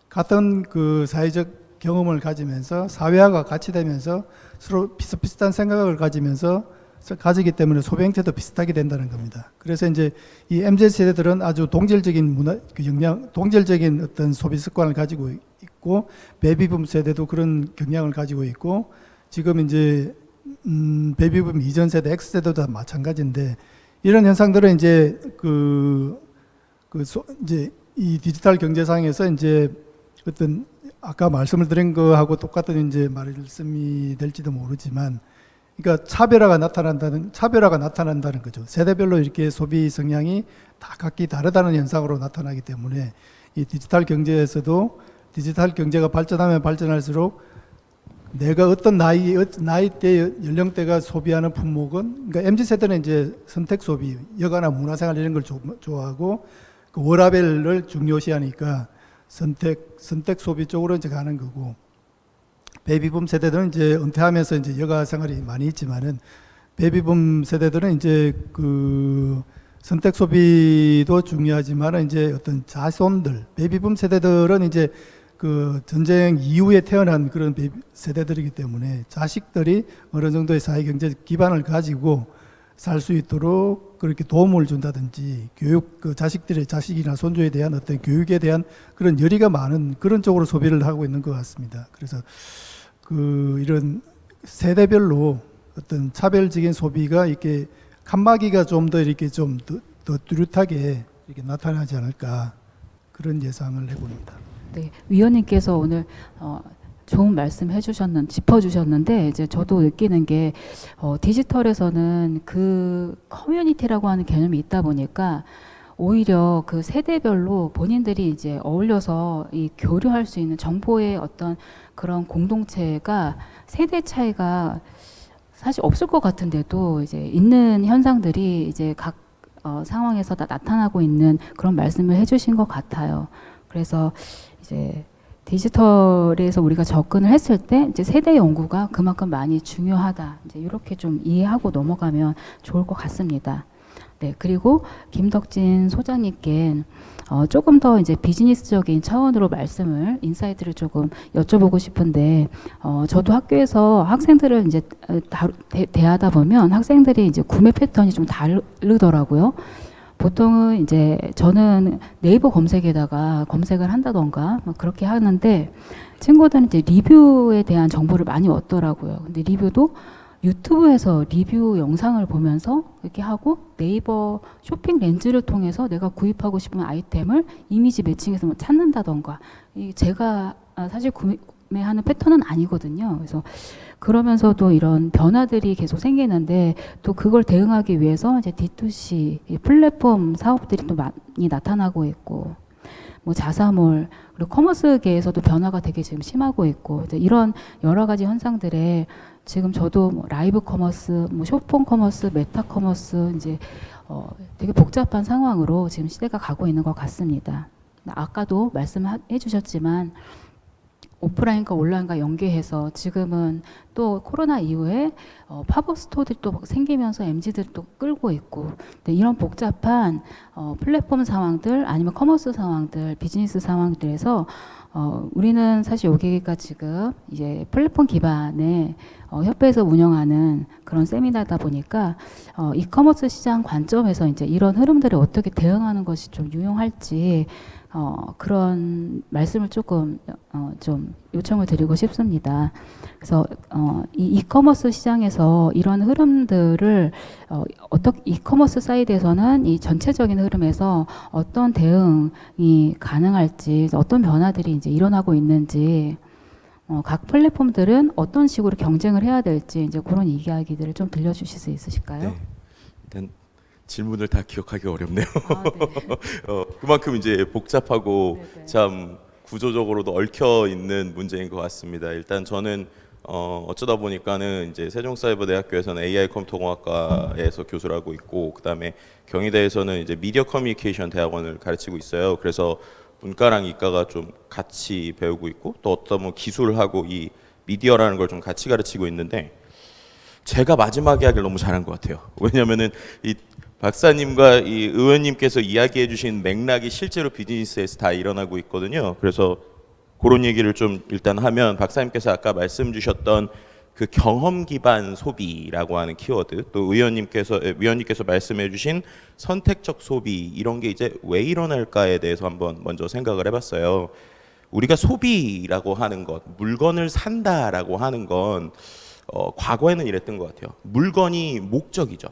같은 그 사회적 경험을 가지면서 사회화가 같이 되면서 서로 비슷비슷한 생각을 가지기 때문에 소비 행태도 비슷하게 된다는 겁니다. 그래서 이제 이 MZ 세대들은 아주 동질적인 동질적인 어떤 소비 습관을 가지고 있고, 베이비붐 세대도 그런 경향을 가지고 있고, 지금 이제 베이비붐 이전 세대 X세대도 다 마찬가지인데, 이런 현상들은 이제 이제 이 디지털 경제상에서 이제 어떤 아까 말씀을 드린 거하고 똑같은 이제 말씀이 될지도 모르지만, 그러니까 차별화가 나타난다는 거죠. 세대별로 이렇게 소비 성향이 다 각기 다르다는 현상으로 나타나기 때문에 이 디지털 경제에서도 디지털 경제가 발전하면 발전할수록 내가 어떤 나이대 연령대가 소비하는 품목은, 그러니까 MZ 세대는 이제 선택 소비, 여가나 문화생활 이런 걸 좋아하고 그 워라밸을 중요시하니까 선택 소비 쪽으로 이제 가는 거고, 베이비붐 세대들은 이제 은퇴하면서 이제 여가 생활이 많이 있지만은, 베이비붐 세대들은 이제 그 선택 소비도 중요하지만은 이제 어떤 자손들, 베이비붐 세대들은 이제 그 전쟁 이후에 태어난 그런 세대들이기 때문에 자식들이 어느 정도의 사회 경제 기반을 가지고 살 수 있도록 그렇게 도움을 준다든지, 그 자식이나 손주에 대한 어떤 교육에 대한 그런 열의가 많은 그런 쪽으로 소비를 하고 있는 것 같습니다. 그래서 이런 세대별로 어떤 차별적인 소비가 이렇게 칸막이가 좀 더 이렇게 좀 더 뚜렷하게 이렇게 나타나지 않을까, 그런 예상을 해봅니다. 네, 위원님께서 오늘 좋은 말씀 짚어주셨는데, 이제 저도 느끼는 게, 디지털에서는 그 커뮤니티라고 하는 개념이 있다 보니까, 오히려 그 세대별로 본인들이 이제 어울려서 이 교류할 수 있는 정보의 어떤 그런 공동체가 세대 차이가 사실 없을 것 같은데도 이제 있는 현상들이 이제 각 상황에서 다 나타나고 있는 그런 말씀을 해주신 것 같아요. 그래서 이제 디지털에서 우리가 접근을 했을 때 이제 세대 연구가 그만큼 많이 중요하다. 이제 이렇게 좀 이해하고 넘어가면 좋을 것 같습니다. 네, 그리고 김덕진 소장님께 조금 더 이제 비즈니스적인 차원으로 인사이트를 조금 여쭤보고 싶은데, 저도 학교에서 학생들을 이제 대하다 보면 학생들이 이제 구매 패턴이 좀 다르더라고요. 보통은 이제 저는 네이버 검색에다가 검색을 한다던가 그렇게 하는데, 친구들은 이제 리뷰에 대한 정보를 많이 얻더라고요. 근데 리뷰도 유튜브에서 리뷰 영상을 보면서 이렇게 하고, 네이버 쇼핑 렌즈를 통해서 내가 구입하고 싶은 아이템을 이미지 매칭해서 뭐 찾는다던가, 제가 사실 구매하는 패턴은 아니거든요. 그래서 그러면서도 이런 변화들이 계속 생기는데, 또 그걸 대응하기 위해서 이제 D2C 플랫폼 사업들이 또 많이 나타나고 있고, 뭐 자사몰, 그리고 커머스계에서도 변화가 되게 지금 심하고 있고, 이제 이런 여러 가지 현상들에 지금 저도 뭐 라이브 커머스, 뭐 쇼폰 커머스, 메타 커머스, 이제 되게 복잡한 상황으로 지금 시대가 가고 있는 것 같습니다. 아까도 말씀해 주셨지만, 오프라인과 온라인과 연계해서 지금은 또 코로나 이후에 팝업 스토어들이 또 생기면서 MZ들이 또 끌고 있고, 이런 복잡한 플랫폼 상황들, 아니면 커머스 상황들, 비즈니스 상황들에서 우리는 사실 여기가 지금 이제 플랫폼 기반의 협회에서 운영하는 그런 세미나다 보니까, 이커머스 시장 관점에서 이제 이런 흐름들을 어떻게 대응하는 것이 좀 유용할지 그런 말씀을 조금 좀 요청을 드리고 싶습니다. 그래서 이 이커머스 시장에서 이런 흐름들을 어떻게 이커머스 사이드에서는 이 전체적인 흐름에서 어떤 대응이 가능할지, 어떤 변화들이 이제 일어나고 있는지, 각 플랫폼들은 어떤 식으로 경쟁을 해야 될지 이제 그런 이야기들을 좀 들려주실 수 있으실까요? 네. 일단 질문을 다 기억하기 어렵네요. 아, 네. 그만큼 이제 복잡하고 네, 네. 참 구조적으로도 얽혀 있는 문제인 것 같습니다. 일단 저는 어쩌다 보니까는 이제 세종사이버대학교에서는 AI 컴퓨터공학과에서 교수를 하고 있고, 그다음에 경희대에서는 이제 미디어 커뮤니케이션 대학원을 가르치고 있어요. 그래서 문과랑 이과가 좀 같이 배우고 있고, 또 어떤 뭐 기술하고 이 미디어라는 걸 좀 같이 가르치고 있는데, 제가 마지막 이야기를 너무 잘한 것 같아요. 왜냐하면은 이 박사님과 이 의원님께서 이야기해 주신 맥락이 실제로 비즈니스에서 다 일어나고 있거든요. 그래서 그런 얘기를 좀 일단 하면, 박사님께서 아까 말씀 주셨던 그 경험 기반 소비라고 하는 키워드, 또 위원님께서 말씀해 주신 선택적 소비, 이런 게 이제 왜 일어날까에 대해서 한번 먼저 생각을 해봤어요. 우리가 소비라고 하는 것, 물건을 산다라고 하는 건 과거에는 이랬던 것 같아요. 물건이 목적이죠.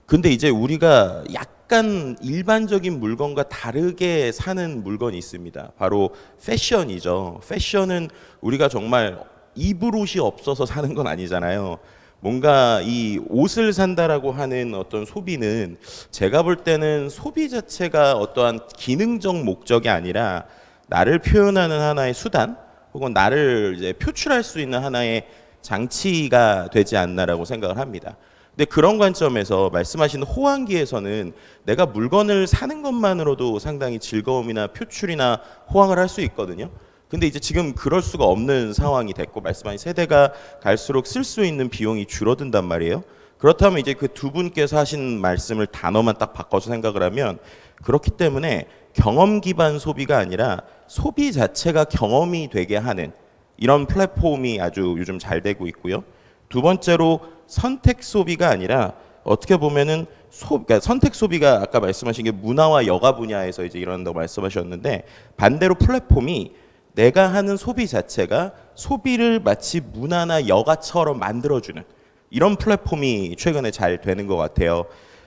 근데 이제 우리가 약간 일반적인 물건과 다르게 사는 물건이 있습니다. 바로 패션이죠. 패션은 우리가 정말 입을 옷이 없어서 사는 건 아니잖아요. 뭔가 이 옷을 산다라고 하는 어떤 소비는 제가 볼 때는 소비 자체가 어떠한 기능적 목적이 아니라 나를 표현하는 하나의 수단, 혹은 나를 이제 표출할 수 있는 하나의 장치가 되지 않나라고 생각을 합니다. 근데 그런 관점에서 말씀하신 호황기에서는 내가 물건을 사는 것만으로도 상당히 즐거움이나 표출이나 호황을 할 수 있거든요. 근데 이제 지금 그럴 수가 없는 상황이 됐고, 말씀하신 세대가 갈수록 쓸 수 있는 비용이 줄어든단 말이에요. 그렇다면 이제 그 두 분께서 하신 말씀을 단어만 딱 바꿔서 생각을 하면, 그렇기 때문에 경험 기반 소비가 아니라 소비 자체가 경험이 되게 하는 이런 플랫폼이 아주 요즘 잘 되고 있고요. 두 번째로 선택 소비가 아니라 어떻게 보면은 그러니까 선택 소비가 아까 말씀하신 게 문화와 여가 분야에서 이제 일어난다고 말씀하셨는데, 반대로 플랫폼이 내가 하는 소비 자체가 소비를 마치 문화나 여가처럼 만들어주는 이런 플랫폼이 최근에 잘 되는 것 같아요.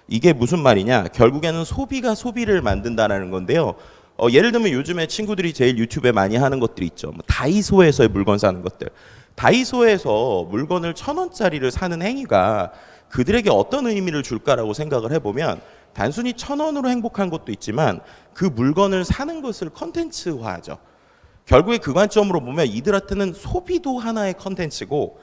이게 무슨 말이냐? 결국에는 소비가 소비를 만든다는 건데요. 예를 들면 요즘에 친구들이 제일 유튜브에 많이 하는 것들이 있죠. 뭐 다이소에서의 물건 사는 것들. 다이소에서 물건을 1,000원짜리를 사는 행위가 그들에게 어떤 의미를 줄까라고 생각을 해보면, 단순히 1,000원으로 행복한 것도 있지만 그 물건을 사는 것을 컨텐츠화하죠. 결국에 그 관점으로 보면 이들한테는 소비도 하나의 컨텐츠고,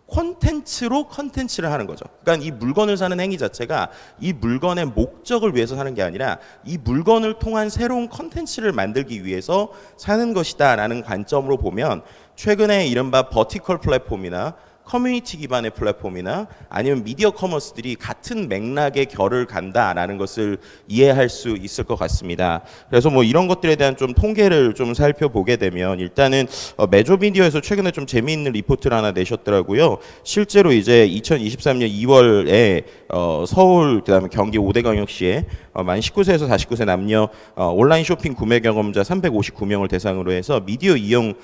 콘텐츠로 컨텐츠를 하는 거죠. 그러니까 이 물건을 사는 행위 자체가 이 물건의 목적을 위해서 사는 게 아니라 이 물건을 통한 새로운 컨텐츠를 만들기 위해서 사는 것이다라는 관점으로 보면, 최근에 이른바 버티컬 플랫폼이나 커뮤니티 기반의 플랫폼이나 아니면 미디어 커머스들이 같은 맥락의 결을 간다라는 것을 이해할 수 있을 것 같습니다. 그래서 뭐 이런 것들에 대한 좀 통계를 좀 살펴보게 되면, 일단은 메조미디어에서 최근에 좀 재미있는 리포트를 하나 내셨더라고요. 실제로 이제 2023년 2월에 서울 그다음에 경기 5대 광역시에 만 19세에서 49세 남녀 온라인 쇼핑 구매 경험자 359명을 대상으로 해서 미디어 이용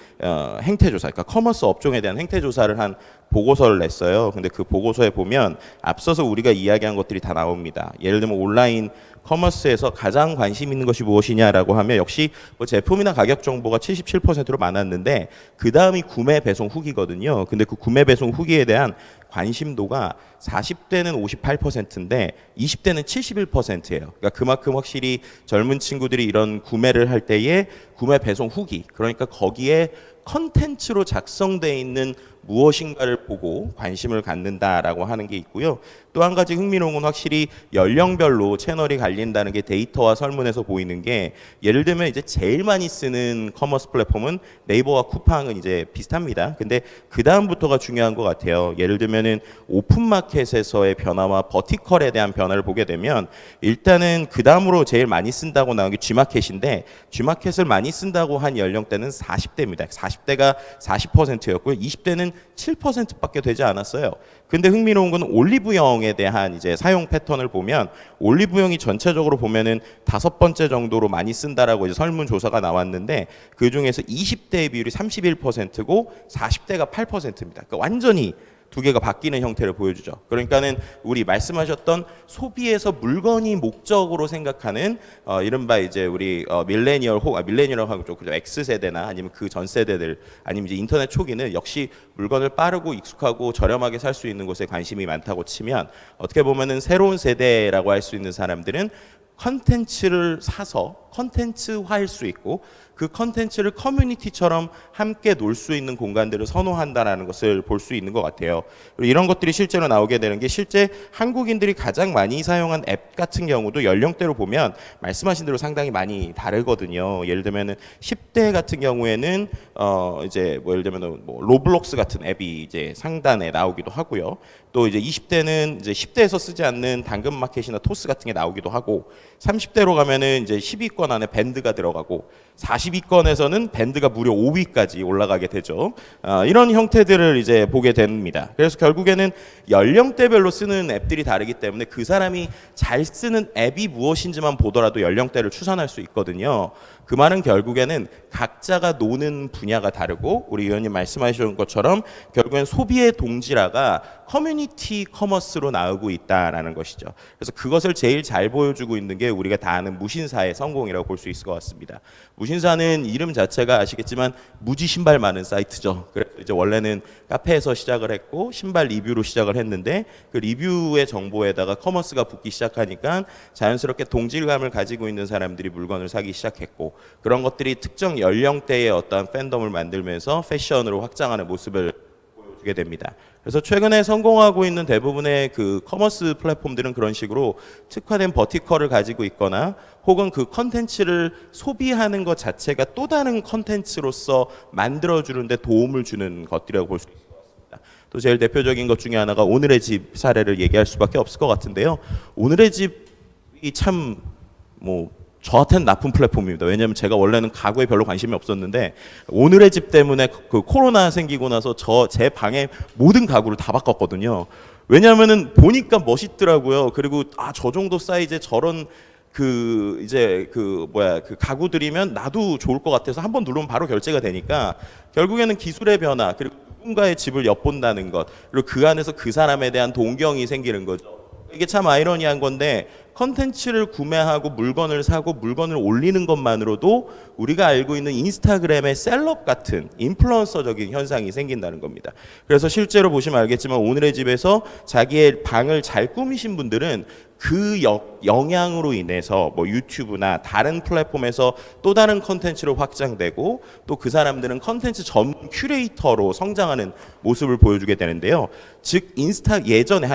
행태 조사, 그러니까 커머스 업종에 대한 행태 조사를 한 보고서를 냈어요. 근데 그 보고서에 보면 앞서서 우리가 이야기한 것들이 다 나옵니다. 예를 들면 온라인 커머스에서 가장 관심 있는 것이 무엇이냐라고 하면 역시 뭐 제품이나 가격 정보가 77%로 많았는데, 그 다음이 구매 배송 후기거든요. 근데 그 구매 배송 후기에 대한 관심도가 40대는 58%인데 20대는 71%예요. 그러니까 그만큼 확실히 젊은 친구들이 이런 구매를 할 때에 구매 배송 후기, 그러니까 거기에 컨텐츠로 작성되어 있는 무엇인가를 보고 관심을 갖는다라고 하는 게 있고요. 또 한 가지 흥미로운 건 확실히 연령별로 채널이 갈린다는 게 데이터와 설문에서 보이는 게, 예를 들면 이제 제일 많이 쓰는 커머스 플랫폼은 네이버와 쿠팡은 이제 비슷합니다. 근데 그 다음부터가 중요한 것 같아요. 예를 들면은 오픈마켓에서의 변화와 버티컬에 대한 변화를 보게 되면, 일단은 그 다음으로 제일 많이 쓴다고 나온 게 G마켓인데, G마켓을 많이 쓴다고 한 연령대는 40대입니다. 40대가 40%였고요. 20대는 7%밖에 되지 않았어요. 근데 흥미로운 건 올리브영에 대한 이제 사용 패턴을 보면 올리브영이 전체적으로 보면은 5번째 정도로 많이 쓴다라고 이제 설문조사가 나왔는데 그 중에서 20대의 비율이 31%고 40대가 8%입니다. 그러니까 완전히 두 개가 바뀌는 형태를 보여주죠. 그러니까는 우리 말씀하셨던 소비에서 물건이 목적으로 생각하는 이른바 이제 우리 밀레니얼하고 좀 그죠, X 세대나 아니면 그 전 세대들 아니면 이제 인터넷 초기는 역시 물건을 빠르고 익숙하고 저렴하게 살 수 있는 곳에 관심이 많다고 치면 어떻게 보면은 새로운 세대라고 할 수 있는 사람들은 컨텐츠를 사서 컨텐츠화할 수 있고 그 컨텐츠를 커뮤니티처럼 함께 놀 수 있는 공간들을 선호한다라는 것을 볼 수 있는 것 같아요. 그리고 이런 것들이 실제로 나오게 되는 게 실제 한국인들이 가장 많이 사용한 앱 같은 경우도 연령대로 보면 말씀하신 대로 상당히 많이 다르거든요. 예를 들면은 10대 같은 경우에는 이제 뭐 예를 들면 뭐 로블록스 같은 앱이 이제 상단에 나오기도 하고요. 또 이제 20대는 이제 10대에서 쓰지 않는 당근마켓이나 토스 같은 게 나오기도 하고 30대로 가면은 이제 10위권 안에 밴드가 들어가고 40위권에서는 밴드가 무려 5위까지 올라가게 되죠. 이런 형태들을 이제 보게 됩니다. 그래서 결국에는 연령대별로 쓰는 앱들이 다르기 때문에 그 사람이 잘 쓰는 앱이 무엇인지만 보더라도 연령대를 추산할 수 있거든요. 그 말은 결국에는 각자가 노는 분야가 다르고 우리 의원님 말씀하신 것처럼 결국엔 소비의 동질화가 커뮤니티 커머스로 나오고 있다라는 것이죠. 그래서 그것을 제일 잘 보여주고 있는 게 우리가 다 아는 무신사의 성공이라고 볼 수 있을 것 같습니다. 무신사는 이름 자체가 아시겠지만 무지 신발 많은 사이트죠. 그래서 이제 원래는 카페에서 시작을 했고 신발 리뷰로 시작을 했는데 그 리뷰의 정보에다가 커머스가 붙기 시작하니까 자연스럽게 동질감을 가지고 있는 사람들이 물건을 사기 시작했고 그런 것들이 특정 연령대의 어떤 팬덤을 만들면서 패션으로 확장하는 모습을 보여주게 됩니다. 그래서 최근에 성공하고 있는 대부분의 그 커머스 플랫폼들은 그런 식으로 특화된 버티컬을 가지고 있거나 혹은 그 컨텐츠를 소비하는 것 자체가 또 다른 컨텐츠로서 만들어주는데 도움을 주는 것들이라고 볼 수 있을 것 같습니다. 또 제일 대표적인 것 중에 하나가 오늘의 집 사례를 얘기할 수밖에 없을 것 같은데요. 오늘의 집이 참 뭐 저한테는 나쁜 플랫폼입니다. 왜냐하면 제가 원래는 가구에 별로 관심이 없었는데 오늘의 집 때문에 그 코로나 생기고 나서 제 방에 모든 가구를 다 바꿨거든요. 왜냐하면은 보니까 멋있더라고요. 그리고 저 정도 사이즈에 저런 그 가구들이면 나도 좋을 것 같아서 한번 누르면 바로 결제가 되니까 결국에는 기술의 변화 그리고 누군가의 집을 엿본다는 것 그리고 그 안에서 그 사람에 대한 동경이 생기는 거죠. 이게 참 아이러니한 건데 컨텐츠를 구매하고 물건을 사고 물건을 올리는 것만으로도 우리가 알고 있는 인스타그램의 셀럽 같은 인플루언서적인 현상이 생긴다는 겁니다. 그래서 실제로 보시면 알겠지만 오늘의 집에서 자기의 방을 잘 꾸미신 분들은 그 영향으로 인해서 뭐 유튜브나 다른 플랫폼에서 또 다른 컨텐츠로 확장되고 또 그 사람들은 컨텐츠 전문 큐레이터로 성장하는 모습을 보여주게 되는데요. 즉 인스타 예전에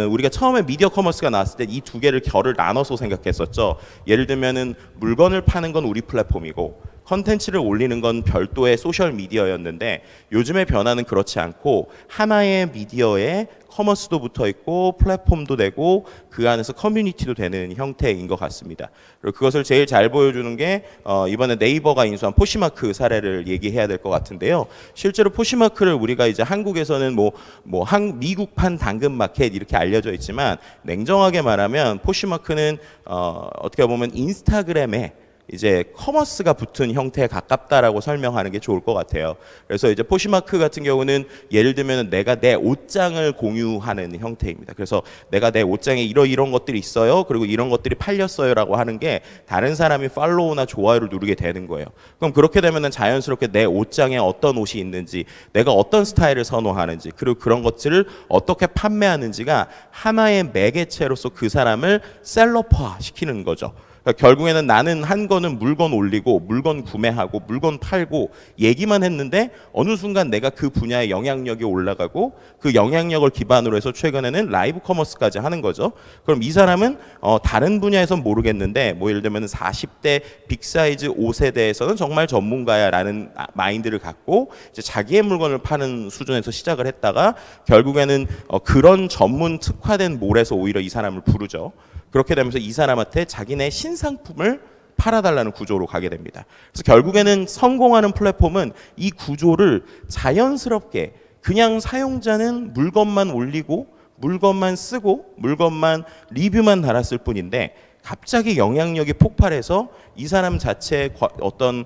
우리가 처음에 미디어 커머스가 나왔을 때 이 두 개를 결을 나눠서 생각했었죠. 예를 들면은 물건을 파는 건 우리 플랫폼이고 컨텐츠를 올리는 건 별도의 소셜 미디어였는데 요즘의 변화는 그렇지 않고 하나의 미디어에 커머스도 붙어 있고 플랫폼도 되고 그 안에서 커뮤니티도 되는 형태인 것 같습니다. 그리고 그것을 제일 잘 보여주는 게 이번에 네이버가 인수한 포시마크 사례를 얘기해야 될 것 같은데요. 실제로 포시마크를 우리가 이제 한국에서는 미국판 당근마켓 이렇게 알려져 있지만 냉정하게 말하면 포시마크는 어떻게 보면 인스타그램에 이제 커머스가 붙은 형태에 가깝다라고 설명하는 게 좋을 것 같아요. 그래서 이제 포시마크 같은 경우는 예를 들면 내가 내 옷장을 공유하는 형태입니다. 그래서 내가 내 옷장에 이런 것들이 있어요. 그리고 이런 것들이 팔렸어요라고 하는 게 다른 사람이 팔로우나 좋아요를 누르게 되는 거예요. 그럼 그렇게 되면은 자연스럽게 내 옷장에 어떤 옷이 있는지, 내가 어떤 스타일을 선호하는지, 그리고 그런 것들을 어떻게 판매하는지가 하나의 매개체로서 그 사람을 셀럽화 시키는 거죠. 그러니까 결국에는 나는 한 거는 물건 올리고 물건 구매하고 물건 팔고 얘기만 했는데 어느 순간 내가 그 분야의 영향력이 올라가고 그 영향력을 기반으로 해서 최근에는 라이브 커머스까지 하는 거죠. 그럼 이 사람은 다른 분야에선 모르겠는데 뭐 예를 들면 40대 빅사이즈 5세대에서는 정말 전문가야라는 마인드를 갖고 이제 자기의 물건을 파는 수준에서 시작을 했다가 결국에는 그런 전문 특화된 몰에서 오히려 이 사람을 부르죠. 그렇게 되면서 이 사람한테 자기네 신상품을 팔아달라는 구조로 가게 됩니다. 그래서 결국에는 성공하는 플랫폼은 이 구조를 자연스럽게 그냥 사용자는 물건만 올리고 물건만 쓰고 물건만 리뷰만 달았을 뿐인데 갑자기 영향력이 폭발해서 이 사람 자체의 어떤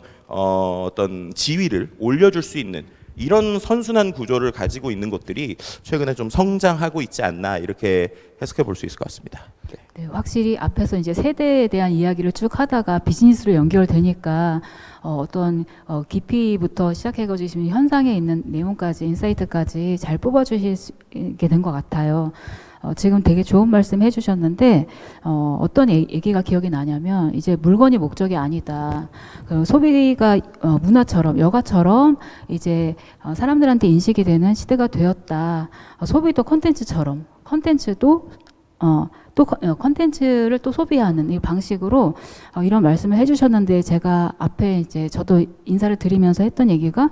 지위를 올려줄 수 있는 이런 선순환 구조를 가지고 있는 것들이 최근에 좀 성장하고 있지 않나 이렇게 해석해 볼 수 있을 것 같습니다. 네. 네, 확실히 앞에서 이제 세대에 대한 이야기를 쭉 하다가 비즈니스로 연결되니까 어떤 깊이부터 시작해가지고 지금 현상에 있는 내용까지 인사이트까지 잘 뽑아주시게 된 것 같아요. 지금 되게 좋은 말씀 해주셨는데 어떤 얘기가 기억이 나냐면 이제 물건이 목적이 아니다. 그 소비가 문화처럼 여가처럼 이제 사람들한테 인식이 되는 시대가 되었다. 소비도 컨텐츠처럼 컨텐츠도 또 컨텐츠를 또 소비하는 이 방식으로 이런 말씀을 해주셨는데 제가 앞에 이제 저도 인사를 드리면서 했던 얘기가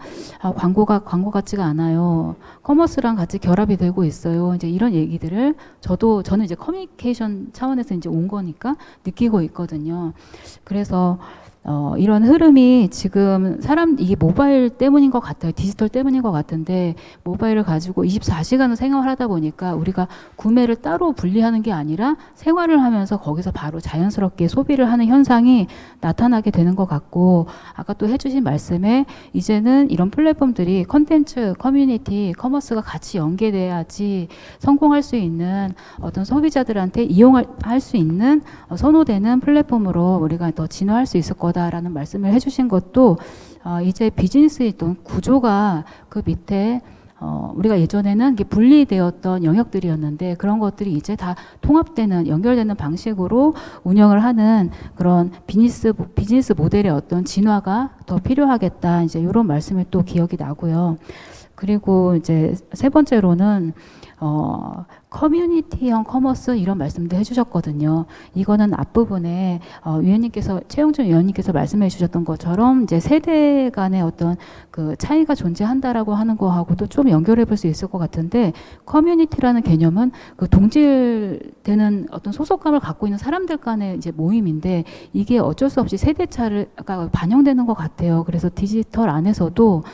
광고가 광고 같지가 않아요. 커머스랑 같이 결합이 되고 있어요. 이제 이런 얘기들을 저는 이제 커뮤니케이션 차원에서 이제 온 거니까 느끼고 있거든요. 그래서 이런 흐름이 지금 이게 모바일 때문인 것 같아요. 디지털 때문인 것 같은데 모바일을 가지고 24시간을 생활하다 보니까 우리가 구매를 따로 분리하는 게 아니라 생활을 하면서 거기서 바로 자연스럽게 소비를 하는 현상이 나타나게 되는 것 같고 아까 또 해주신 말씀에 이제는 이런 플랫폼들이 컨텐츠, 커뮤니티, 커머스가 같이 연계돼야지 성공할 수 있는 어떤 소비자들한테 이용할 수 있는 선호되는 플랫폼으로 우리가 더 진화할 수 있을 거다라는 말씀을 해주신 것도 이제 비즈니스의 어떤 구조가 그 밑에 우리가 예전에는 이게 분리되었던 영역들이었는데 그런 것들이 이제 다 통합되는 연결되는 방식으로 운영을 하는 그런 비즈니스 모델의 어떤 진화가 더 필요하겠다 이제 이런 말씀이 또 기억이 나고요. 그리고 이제 세 번째로는 커뮤니티형 커머스 이런 말씀도 해주셨거든요. 이거는 앞부분에 최영준 위원님께서 말씀해 주셨던 것처럼 이제 세대 간의 어떤 그 차이가 존재한다라고 하는 거하고도 좀 연결해 볼 수 있을 것 같은데 커뮤니티라는 개념은 그 동질되는 어떤 소속감을 갖고 있는 사람들 간의 이제 모임인데 이게 어쩔 수 없이 세대차가 반영되는 것 같아요. 그래서 디지털 안에서도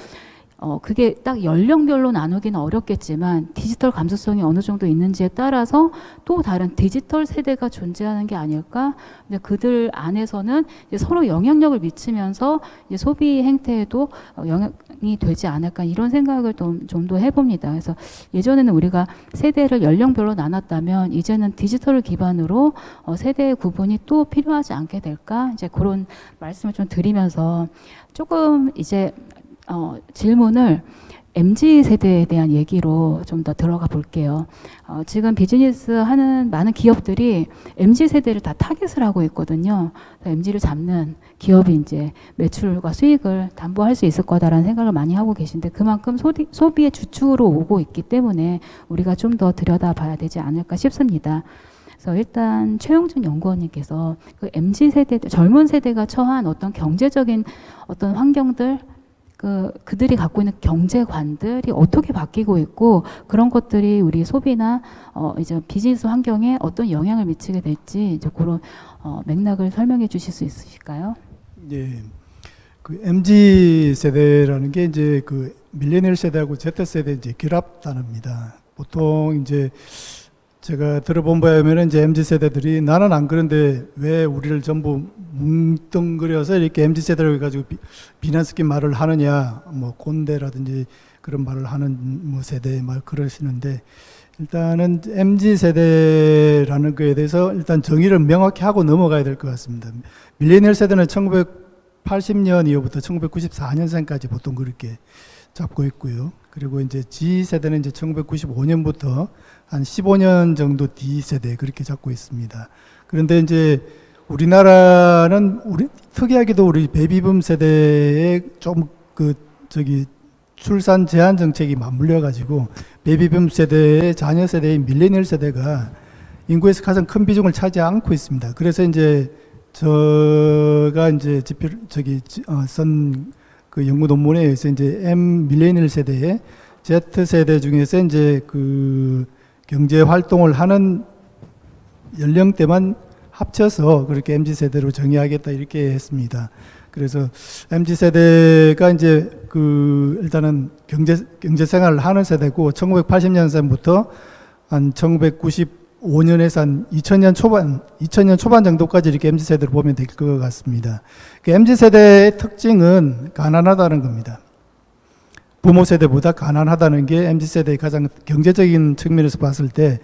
그게 딱 연령별로 나누기는 어렵겠지만 디지털 감수성이 어느 정도 있는지에 따라서 또 다른 디지털 세대가 존재하는 게 아닐까? 근데 그들 안에서는 이제 서로 영향력을 미치면서 이제 소비 행태에도 영향이 되지 않을까 이런 생각을 좀 더 해봅니다. 그래서 예전에는 우리가 세대를 연령별로 나눴다면 이제는 디지털을 기반으로 세대의 구분이 또 필요하지 않게 될까? 이제 그런 말씀을 좀 드리면서 조금 이제 질문을 MZ세대에 대한 얘기로 좀 더 들어가 볼게요. 지금 비즈니스 하는 많은 기업들이 MZ세대를 다 타겟을 하고 있거든요. MZ를 잡는 기업이 이제 매출과 수익을 담보할 수 있을 거다라는 생각을 많이 하고 계신데 그만큼 소비의 주축으로 오고 있기 때문에 우리가 좀 더 들여다봐야 되지 않을까 싶습니다. 그래서 일단 최영준 연구원님께서 그 MZ세대, 젊은 세대가 처한 어떤 경제적인 어떤 환경들 그들이 갖고 있는 경제관들이 어떻게 바뀌고 있고 그런 것들이 우리 소비나 이제 비즈니스 환경에 어떤 영향을 미치게 될지 이제 그런 맥락을 설명해 주실 수 있으실까요? 예. 그 MZ 세대라는 게 이제 그 밀레니얼 세대하고 Z 세대 이제 결합 단어입니다. 보통 이제 제가 들어본 바에 의하면 이제 MZ 세대들이 나는 안 그런데 왜 우리를 전부 뭉뚱그려서 이렇게 MZ 세대라고 해가지고 비난스럽게 말을 하느냐, 뭐 꼰대라든지 그런 말을 하는 뭐 세대 막 그러시는데 일단은 MZ 세대라는 거에 대해서 일단 정의를 명확히 하고 넘어가야 될 것 같습니다. 밀레니얼 세대는 1980년 이후부터 1994년생까지 보통 그렇게 잡고 있고요. 그리고 이제 G 세대는 이제 1995년부터 한 15년 정도 D 세대 그렇게 잡고 있습니다. 그런데 이제 우리나라는 특이하게도 우리 베이비붐 세대에 좀 출산 제한 정책이 맞물려 가지고 베이비붐 세대의 자녀 세대인 밀레니얼 세대가 인구에서 가장 큰 비중을 차지하지 않고 있습니다. 그래서 이제 제가 이제 쓴 그 연구 논문에 의해서 이제 M 밀레니얼 세대의 Z 세대 중에서 이제 그 경제 활동을 하는 연령대만 합쳐서 그렇게 MZ 세대로 정의하겠다 이렇게 했습니다. 그래서 MZ 세대가 이제 일단은 경제 생활을 하는 세대고 1980년생부터 한 1995년에서 한 2000년 초반 정도까지 이렇게 MZ 세대를 보면 될 것 같습니다. 그 MZ 세대의 특징은 가난하다는 겁니다. 부모 세대보다 가난하다는 게 MZ 세대의 가장 경제적인 측면에서 봤을 때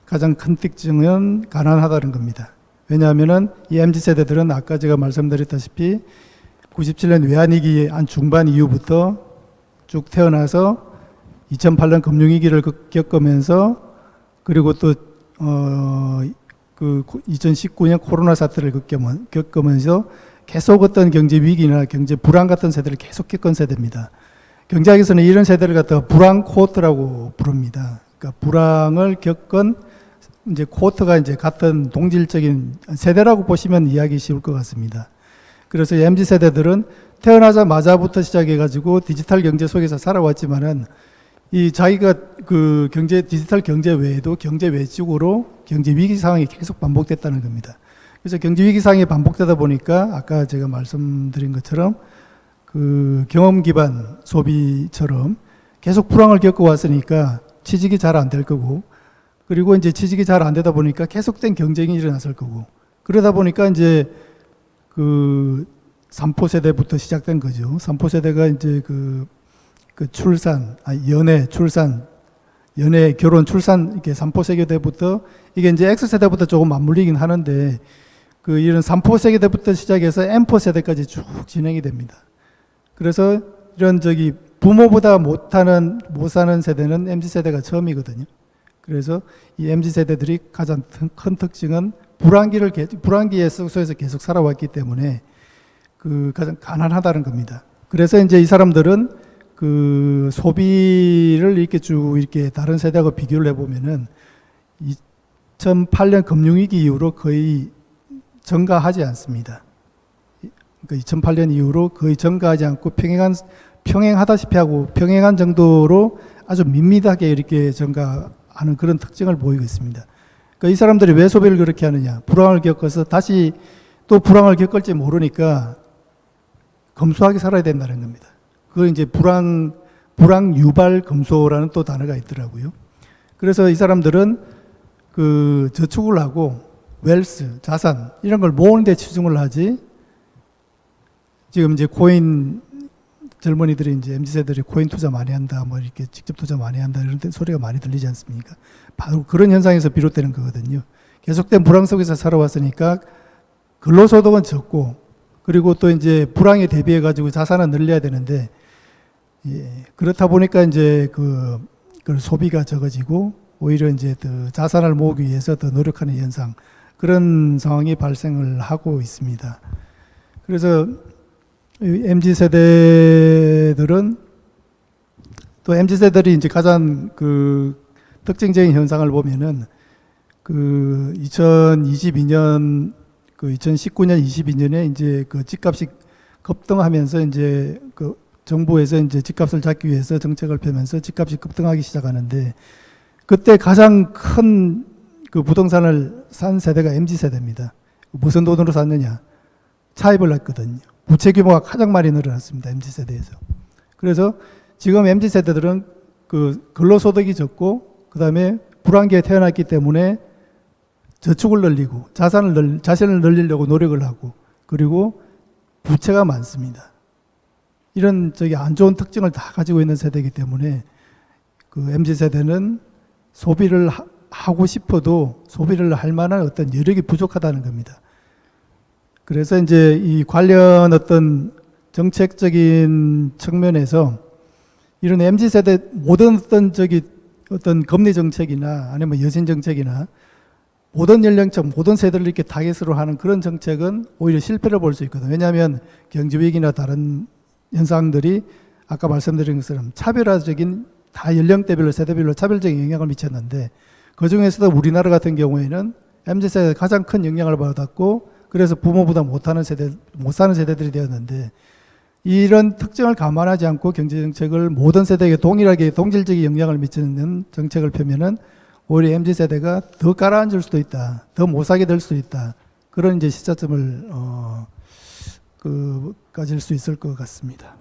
가장 큰 특징은 가난하다는 겁니다. 왜냐하면은 이 MZ 세대들은 아까 제가 말씀드렸다시피 97년 외환위기 한 중반 이후부터 쭉 태어나서 2008년 금융위기를 겪으면서 그리고 또 2019년 코로나 사태를 겪으면서 계속 어떤 경제 위기나 경제 불안 같은 세대를 계속 겪은 세대입니다. 경제학에서는 이런 세대를 갖다가 불황 코호트라고 부릅니다. 그러니까 불황을 겪은 이제 코호트가 이제 같은 동질적인 세대라고 보시면 이해하기 쉬울 것 같습니다. 그래서 MZ 세대들은 태어나자마자부터 시작해가지고 디지털 경제 속에서 살아왔지만은 이 자기가 그 디지털 경제 외에도 경제 외적으로 경제 위기 상황이 계속 반복됐다는 겁니다. 그래서 경제 위기 상황이 반복되다 보니까 아까 제가 말씀드린 것처럼 그 경험 기반 소비처럼 계속 불황을 겪어왔으니까 취직이 잘 안 될 거고 그리고 이제 취직이 잘 안 되다 보니까 계속된 경쟁이 일어났을 거고 그러다 보니까 이제 그 3포 세대부터 시작된 거죠. 3포 세대가 이제 그 연애, 결혼, 출산 이렇게 3포 세대부터 이게 이제 X세대부터 조금 맞물리긴 하는데 그 이런 3포 세대부터 시작해서 M포 세대까지 쭉 진행이 됩니다. 그래서 이런 부모보다 못 사는 세대는 MZ 세대가 처음이거든요. 그래서 이 MZ 세대들이 가장 큰 특징은 불황기에 속에서 계속 살아왔기 때문에 그 가장 가난하다는 겁니다. 그래서 이제 이 사람들은 그 소비를 이렇게 다른 세대하고 비교를 해보면은 2008년 금융위기 이후로 거의 증가하지 않습니다. 그러니까 2008년 이후로 거의 증가하지 않고 평행하다시피 하고 평행한 정도로 아주 밋밋하게 이렇게 증가하는 그런 특징을 보이고 있습니다. 그러니까 이 사람들이 왜 소비를 그렇게 하느냐? 불황을 겪어서 다시 또 불황을 겪을지 모르니까 검소하게 살아야 된다는 겁니다. 그걸 이제 불황 유발 검소라는 또 단어가 있더라고요. 그래서 이 사람들은 그 저축을 하고 웰스, 자산 이런 걸 모으는 데 치중을 하지 지금 이제 코인 젊은이들이 이제 MZ 세대들이 코인 투자 많이 한다, 뭐 이렇게 직접 투자 많이 한다 이런 소리가 많이 들리지 않습니까? 바로 그런 현상에서 비롯되는 거거든요. 계속된 불황 속에서 살아왔으니까 근로소득은 적고 그리고 또 이제 불황에 대비해 가지고 자산은 늘려야 되는데 그렇다 보니까 이제 그 소비가 적어지고 오히려 이제 더 자산을 모으기 위해서 더 노력하는 현상 그런 상황이 발생을 하고 있습니다. 그래서 MZ 세대들은 또 MZ 세대들이 이제 가장 그 특징적인 현상을 보면은 그 2019년 22년에 이제 그 집값이 급등하면서 이제 그 정부에서 이제 집값을 잡기 위해서 정책을 펴면서 집값이 급등하기 시작하는데 그때 가장 큰 그 부동산을 산 세대가 MZ 세대입니다. 무슨 돈으로 샀느냐? 차입을 했거든요. 부채 규모가 가장 많이 늘어났습니다. MZ 세대에서. 그래서 지금 MZ 세대들은 그 근로소득이 적고 그다음에 불황기에 태어났기 때문에 저축을 늘리고 자신을 늘리려고 노력을 하고 그리고 부채가 많습니다. 이런 안 좋은 특징을 다 가지고 있는 세대이기 때문에 그 MZ 세대는 소비를 하고 싶어도 소비를 할 만한 어떤 여력이 부족하다는 겁니다. 그래서 이제 이 관련 어떤 정책적인 측면에서 이런 MZ 세대 모든 어떤 금리 정책이나 아니면 여신 정책이나 모든 연령층, 모든 세대를 이렇게 타겟으로 하는 그런 정책은 오히려 실패를 볼 수 있거든요. 왜냐하면 경제위기나 다른 현상들이 아까 말씀드린 것처럼 차별화적인 다 연령대별로 세대별로 차별적인 영향을 미쳤는데 그 중에서도 우리나라 같은 경우에는 MZ 세대가 가장 큰 영향을 받았고 그래서 부모보다 못 사는 세대들이 되었는데 이런 특징을 감안하지 않고 경제정책을 모든 세대에게 동일하게 동질적인 영향을 미치는 정책을 펴면은 오히려 MZ 세대가 더 가라앉을 수도 있다, 더 못 사게 될 수도 있다. 그런 이제 시사점을 가질 수 있을 것 같습니다.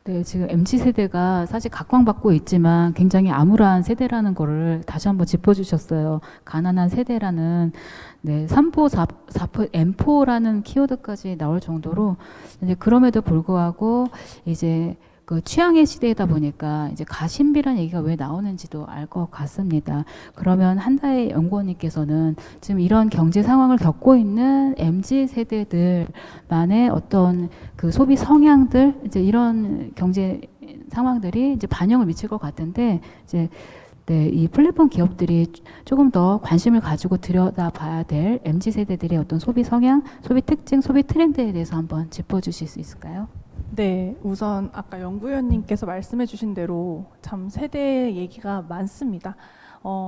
네, 지금 MZ 세대가 사실 각광받고 있지만 굉장히 암울한 세대라는 거를 다시 한번 짚어주셨어요. 가난한 세대라는 네, 3포, 4포, M4라는 키워드까지 나올 정도로 이제 그럼에도 불구하고 이제 그 취향의 시대이다 보니까 이제 가심비란 얘기가 왜 나오는지도 알 것 같습니다. 그러면 한다혜 연구원님께서는 지금 이런 경제 상황을 겪고 있는 MZ 세대들만의 어떤 그 소비 성향들 이제 이런 경제 상황들이 이제 반영을 미칠 것 같은데 이제 네, 이 플랫폼 기업들이 조금 더 관심을 가지고 들여다봐야 될 MZ 세대들의 어떤 소비 성향, 소비 특징, 소비 트렌드에 대해서 한번 짚어주실 수 있을까요? 네, 우선 아까 연구위원님께서 말씀해 주신 대로 참 세대 얘기가 많습니다.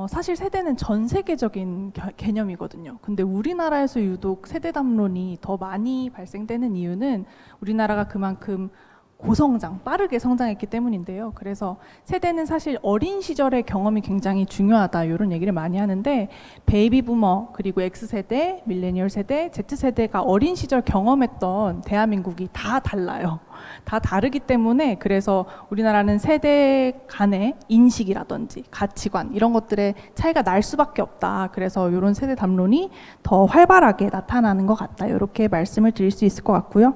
사실 세대는 전 세계적인 개념이거든요. 근데 우리나라에서 유독 세대 담론이 더 많이 발생되는 이유는 우리나라가 그만큼 고성장, 빠르게 성장했기 때문인데요. 그래서 세대는 사실 어린 시절의 경험이 굉장히 중요하다 이런 얘기를 많이 하는데 베이비 부머 그리고 X세대, 밀레니얼 세대, Z세대가 어린 시절 경험했던 대한민국이 다 달라요. 다 다르기 때문에 그래서 우리나라는 세대 간의 인식이라든지 가치관 이런 것들의 차이가 날 수밖에 없다. 그래서 이런 세대 담론이 더 활발하게 나타나는 것 같다. 이렇게 말씀을 드릴 수 있을 것 같고요.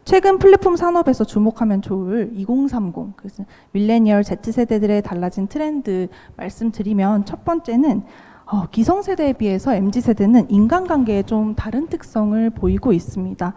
최근 플랫폼 산업에서 주목하면 좋을 2030, 그래서 밀레니얼 Z세대들의 달라진 트렌드 말씀드리면 첫 번째는 기성세대에 비해서 MZ세대는 인간관계에 좀 다른 특성을 보이고 있습니다.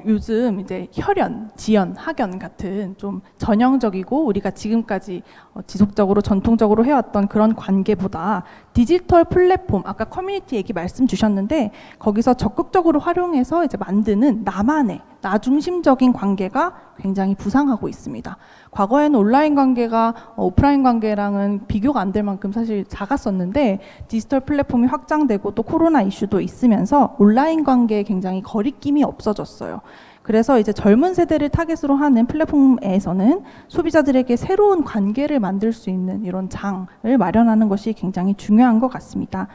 요즘 이제 혈연, 지연, 학연 같은 좀 전형적이고 우리가 지금까지 지속적으로 전통적으로 해왔던 그런 관계보다 디지털 플랫폼, 아까 커뮤니티 얘기 말씀 주셨는데 거기서 적극적으로 활용해서 이제 만드는 나만의 나 중심적인 관계가 굉장히 부상하고 있습니다. 과거에는 온라인 관계가 오프라인 관계랑은 비교가 안 될 만큼 사실 작았었는데 디지털 플랫폼이 확장되고 또 코로나 이슈도 있으면서 온라인 관계에 굉장히 거리낌이 없어졌어요. 그래서 이제 젊은 세대를 타겟으로 하는 플랫폼에서는 소비자들에게 새로운 관계를 만들 수 있는 이런 장을 마련하는 것이 굉장히 중요한 것 같습니다.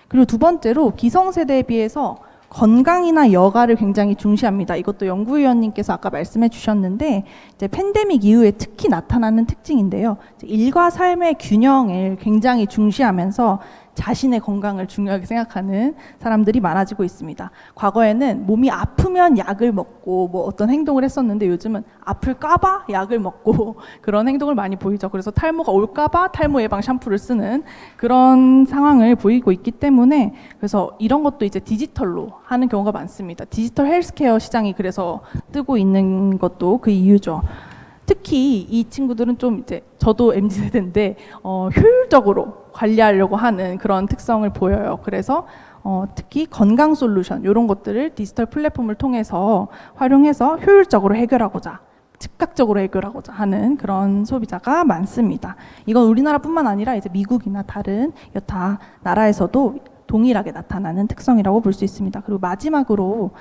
그리고 두 번째로 기성세대에 비해서 건강이나 여가를 굉장히 중시합니다. 이것도 연구위원님께서 아까 말씀해 주셨는데 이제 팬데믹 이후에 특히 나타나는 특징인데요. 일과 삶의 균형을 굉장히 중시하면서 자신의 건강을 중요하게 생각하는 사람들이 많아지고 있습니다. 과거에는 몸이 아프면 약을 먹고 뭐 어떤 행동을 했었는데 요즘은 아플까봐 약을 먹고 그런 행동을 많이 보이죠. 그래서 탈모가 올까봐 탈모 예방 샴푸를 쓰는 그런 상황을 보이고 있기 때문에 그래서 이런 것도 이제 디지털로 하는 경우가 많습니다. 디지털 헬스케어 시장이 그래서 뜨고 있는 것도 그 이유죠. 특히 이 친구들은 좀 이제 저도 MZ세대인데 효율적으로 관리하려고 하는 그런 특성을 보여요. 그래서 특히 건강 솔루션 이런 것들을 디지털 플랫폼을 통해서 활용해서 효율적으로 해결하고자 즉각적으로 해결하고자 하는 그런 소비자가 많습니다. 이건 우리나라뿐만 아니라 이제 미국이나 다른 여타 나라에서도 동일하게 나타나는 특성이라고 볼 수 있습니다. 그리고 마지막으로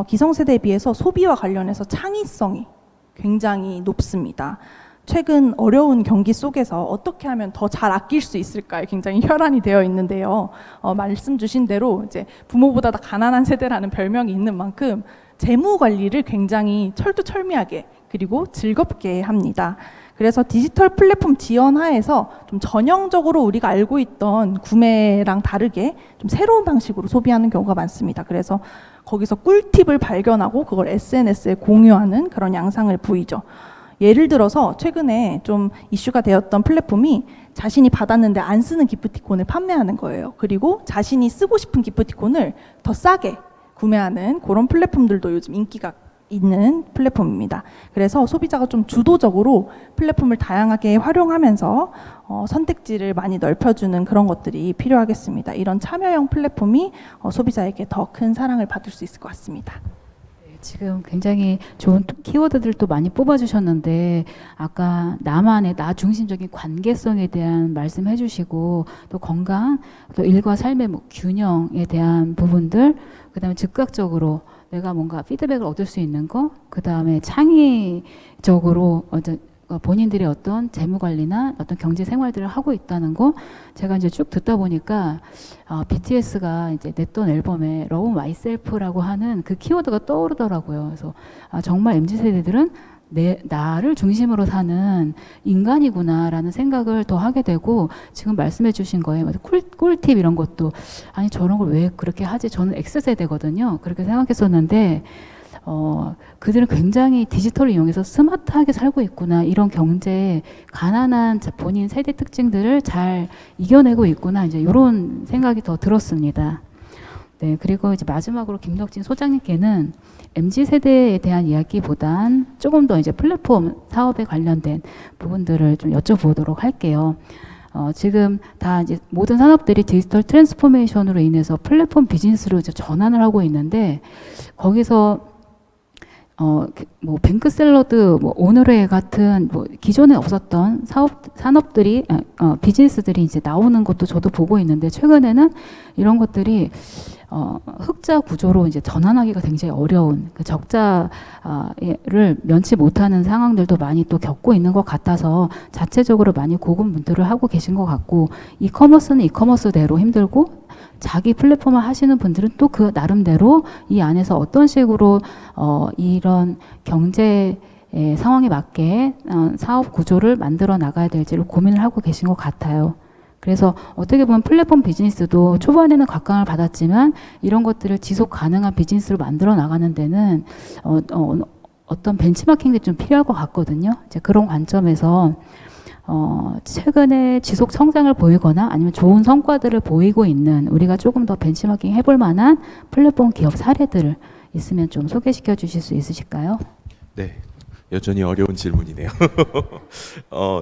기성세대에 비해서 소비와 관련해서 창의성이 굉장히 높습니다. 최근 어려운 경기 속에서 어떻게 하면 더 잘 아낄 수 있을까에 굉장히 혈안이 되어 있는데요. 말씀 주신 대로 이제 부모보다 더 가난한 세대라는 별명이 있는 만큼 재무 관리를 굉장히 철두철미하게 그리고 즐겁게 합니다. 그래서 디지털 플랫폼 지원하에서 좀 전형적으로 우리가 알고 있던 구매랑 다르게 좀 새로운 방식으로 소비하는 경우가 많습니다. 그래서 거기서 꿀팁을 발견하고 그걸 SNS에 공유하는 그런 양상을 보이죠. 예를 들어서 최근에 좀 이슈가 되었던 플랫폼이 자신이 받았는데 안 쓰는 기프티콘을 판매하는 거예요. 그리고 자신이 쓰고 싶은 기프티콘을 더 싸게 구매하는 그런 플랫폼들도 요즘 인기가 있는 플랫폼입니다. 그래서 소비자가 좀 주도적으로 플랫폼을 다양하게 활용하면서 선택지를 많이 넓혀주는 그런 것들이 필요하겠습니다. 이런 참여형 플랫폼이 소비자에게 더 큰 사랑을 받을 수 있을 것 같습니다. 지금 굉장히 좋은 키워드들도 많이 뽑아주셨는데 아까 나만의 나 중심적인 관계성에 대한 말씀해 주시고 또 건강, 또 일과 삶의 뭐 균형에 대한 부분들 그다음에 즉각적으로 내가 뭔가 피드백을 얻을 수 있는 거 그다음에 창의적으로 본인들의 어떤 재무 관리나 어떤 경제 생활들을 하고 있다는 거 제가 이제 쭉 듣다 보니까 BTS가 이제 냈던 앨범에 Love Myself라고 하는 그 키워드가 떠오르더라고요. 그래서 정말 MZ 세대들은 나를 중심으로 사는 인간이구나라는 생각을 더 하게 되고, 지금 말씀해 주신 거에 꿀팁 이런 것도, 아니 저런 걸 왜 그렇게 하지? 저는 X세대거든요. 그렇게 생각했었는데 그들은 굉장히 디지털을 이용해서 스마트하게 살고 있구나, 이런 경제, 가난한 본인 세대 특징들을 잘 이겨내고 있구나, 이제 이런 생각이 더 들었습니다. 네, 그리고 이제 마지막으로 김덕진 소장님께는 MZ 세대에 대한 이야기보단 조금 더 이제 플랫폼 사업에 관련된 부분들을 좀 여쭤보도록 할게요. 지금 다 이제 모든 산업들이 디지털 트랜스포메이션으로 인해서 플랫폼 비즈니스로 이제 전환을 하고 있는데, 거기서 뭐 뱅크샐러드, 뭐 오늘의 같은 뭐 기존에 없었던 산업들이 비즈니스들이 이제 나오는 것도 저도 보고 있는데, 최근에는 이런 것들이 흑자 구조로 이제 전환하기가 굉장히 어려운, 그 적자를 면치 못하는 상황들도 많이 또 겪고 있는 것 같아서 자체적으로 많이 고군분투를 하고 계신 것 같고, 이커머스는 이커머스대로 힘들고, 자기 플랫폼을 하시는 분들은 또 그 나름대로 이 안에서 어떤 식으로 이런 경제 상황에 맞게 사업 구조를 만들어 나가야 될지를 고민을 하고 계신 것 같아요. 그래서 어떻게 보면 플랫폼 비즈니스도 초반에는 각광을 받았지만, 이런 것들을 지속 가능한 비즈니스로 만들어 나가는 데는 어떤 벤치마킹이 좀 필요할 것 같거든요. 이제 그런 관점에서 최근에 지속 성장을 보이거나 아니면 좋은 성과들을 보이고 있는, 우리가 조금 더 벤치마킹 해볼 만한 플랫폼 기업 사례들을 있으면 좀 소개시켜 주실 수 있으실까요? 네, 여전히 어려운 질문이네요.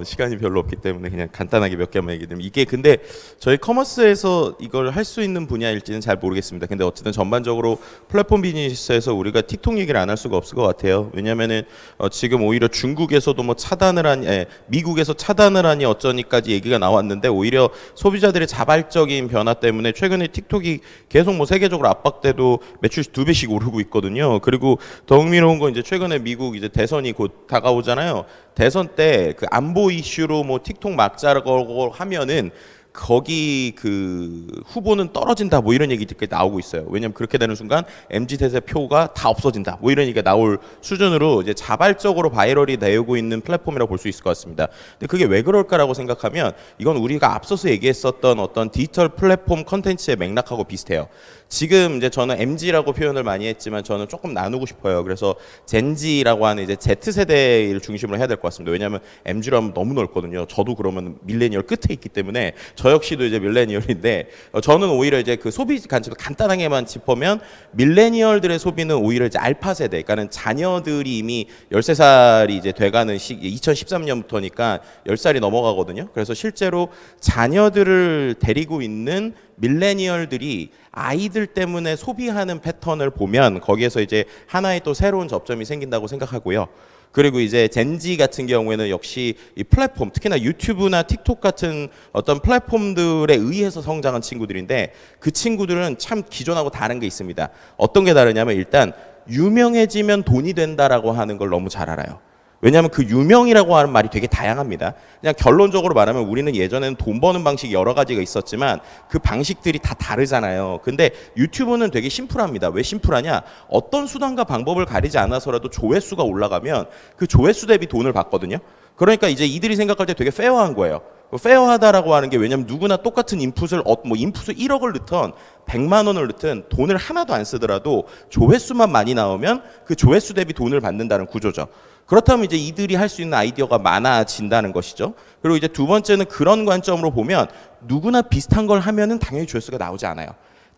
시간이 별로 없기 때문에 그냥 간단하게 몇 개만 얘기드리면, 이게 근데 저희 커머스에서 이걸 할 수 있는 분야일지는 잘 모르겠습니다. 근데 어쨌든 전반적으로 플랫폼 비즈니스에서 우리가 틱톡 얘기를 안 할 수가 없을 것 같아요. 왜냐면은 지금 오히려 중국에서도 뭐 차단을 하니, 미국에서 차단을 하니 어쩌니까지 얘기가 나왔는데, 오히려 소비자들의 자발적인 변화 때문에 최근에 틱톡이 계속 뭐 세계적으로 압박돼도 매출이 2배씩 오르고 있거든요. 그리고 더 흥미로운 건 이제 최근에 미국 이제 대선이 곧 다가오잖아요. 대선 때 그 안보 이슈로 뭐 틱톡 막자라고 하면은 거기 그 후보는 떨어진다, 뭐 이런 얘기들까지 나오고 있어요. 왜냐면 그렇게 되는 순간 MZ 세대 표가 다 없어진다, 뭐 이런 얘기가 나올 수준으로 이제 자발적으로 바이럴이 되고 있는 플랫폼이라고 볼 수 있을 것 같습니다. 근데 그게 왜 그럴까라고 생각하면, 이건 우리가 앞서서 얘기했었던 어떤 디지털 플랫폼 컨텐츠의 맥락하고 비슷해요. 지금 이제 저는 MZ라고 표현을 많이 했지만 저는 조금 나누고 싶어요. 그래서 젠지라고 하는 이제 Z세대를 중심으로 해야 될 것 같습니다. 왜냐하면 MZ로 하면 너무 넓거든요. 저도 그러면 밀레니얼 끝에 있기 때문에 저 역시도 이제 밀레니얼인데, 저는 오히려 이제 그 소비 관점을 간단하게만 짚으면, 밀레니얼들의 소비는 오히려 이제 알파 세대, 그러니까는 자녀들이 이미 13살이 이제 돼가는 시기, 2013년부터니까 10살이 넘어가거든요. 그래서 실제로 자녀들을 데리고 있는 밀레니얼들이 아이들 때문에 소비하는 패턴을 보면 거기에서 이제 하나의 또 새로운 접점이 생긴다고 생각하고요. 그리고 이제 젠지 같은 경우에는 역시 이 플랫폼, 특히나 유튜브나 틱톡 같은 어떤 플랫폼들에 의해서 성장한 친구들인데, 그 친구들은 참 기존하고 다른 게 있습니다. 어떤 게 다르냐면, 일단 유명해지면 돈이 된다라고 하는 걸 너무 잘 알아요. 왜냐하면 그 유명이라고 하는 말이 되게 다양합니다. 그냥 결론적으로 말하면, 우리는 예전에는 돈 버는 방식이 여러 가지가 있었지만 그 방식들이 다 다르잖아요. 근데 유튜브는 되게 심플합니다. 왜 심플하냐? 어떤 수단과 방법을 가리지 않아서라도 조회수가 올라가면 그 조회수 대비 돈을 받거든요. 그러니까 이제 이들이 생각할 때 되게 페어한 거예요. 페어하다라고 하는 게, 왜냐면 누구나 똑같은 인풋을 뭐 인풋을 1억을 넣든 100만 원을 넣든 돈을 하나도 안 쓰더라도 조회수만 많이 나오면 그 조회수 대비 돈을 받는다는 구조죠. 그렇다면 이제 이들이 할 수 있는 아이디어가 많아진다는 것이죠. 그리고 이제 두 번째는, 그런 관점으로 보면 누구나 비슷한 걸 하면은 당연히 조회수가 나오지 않아요.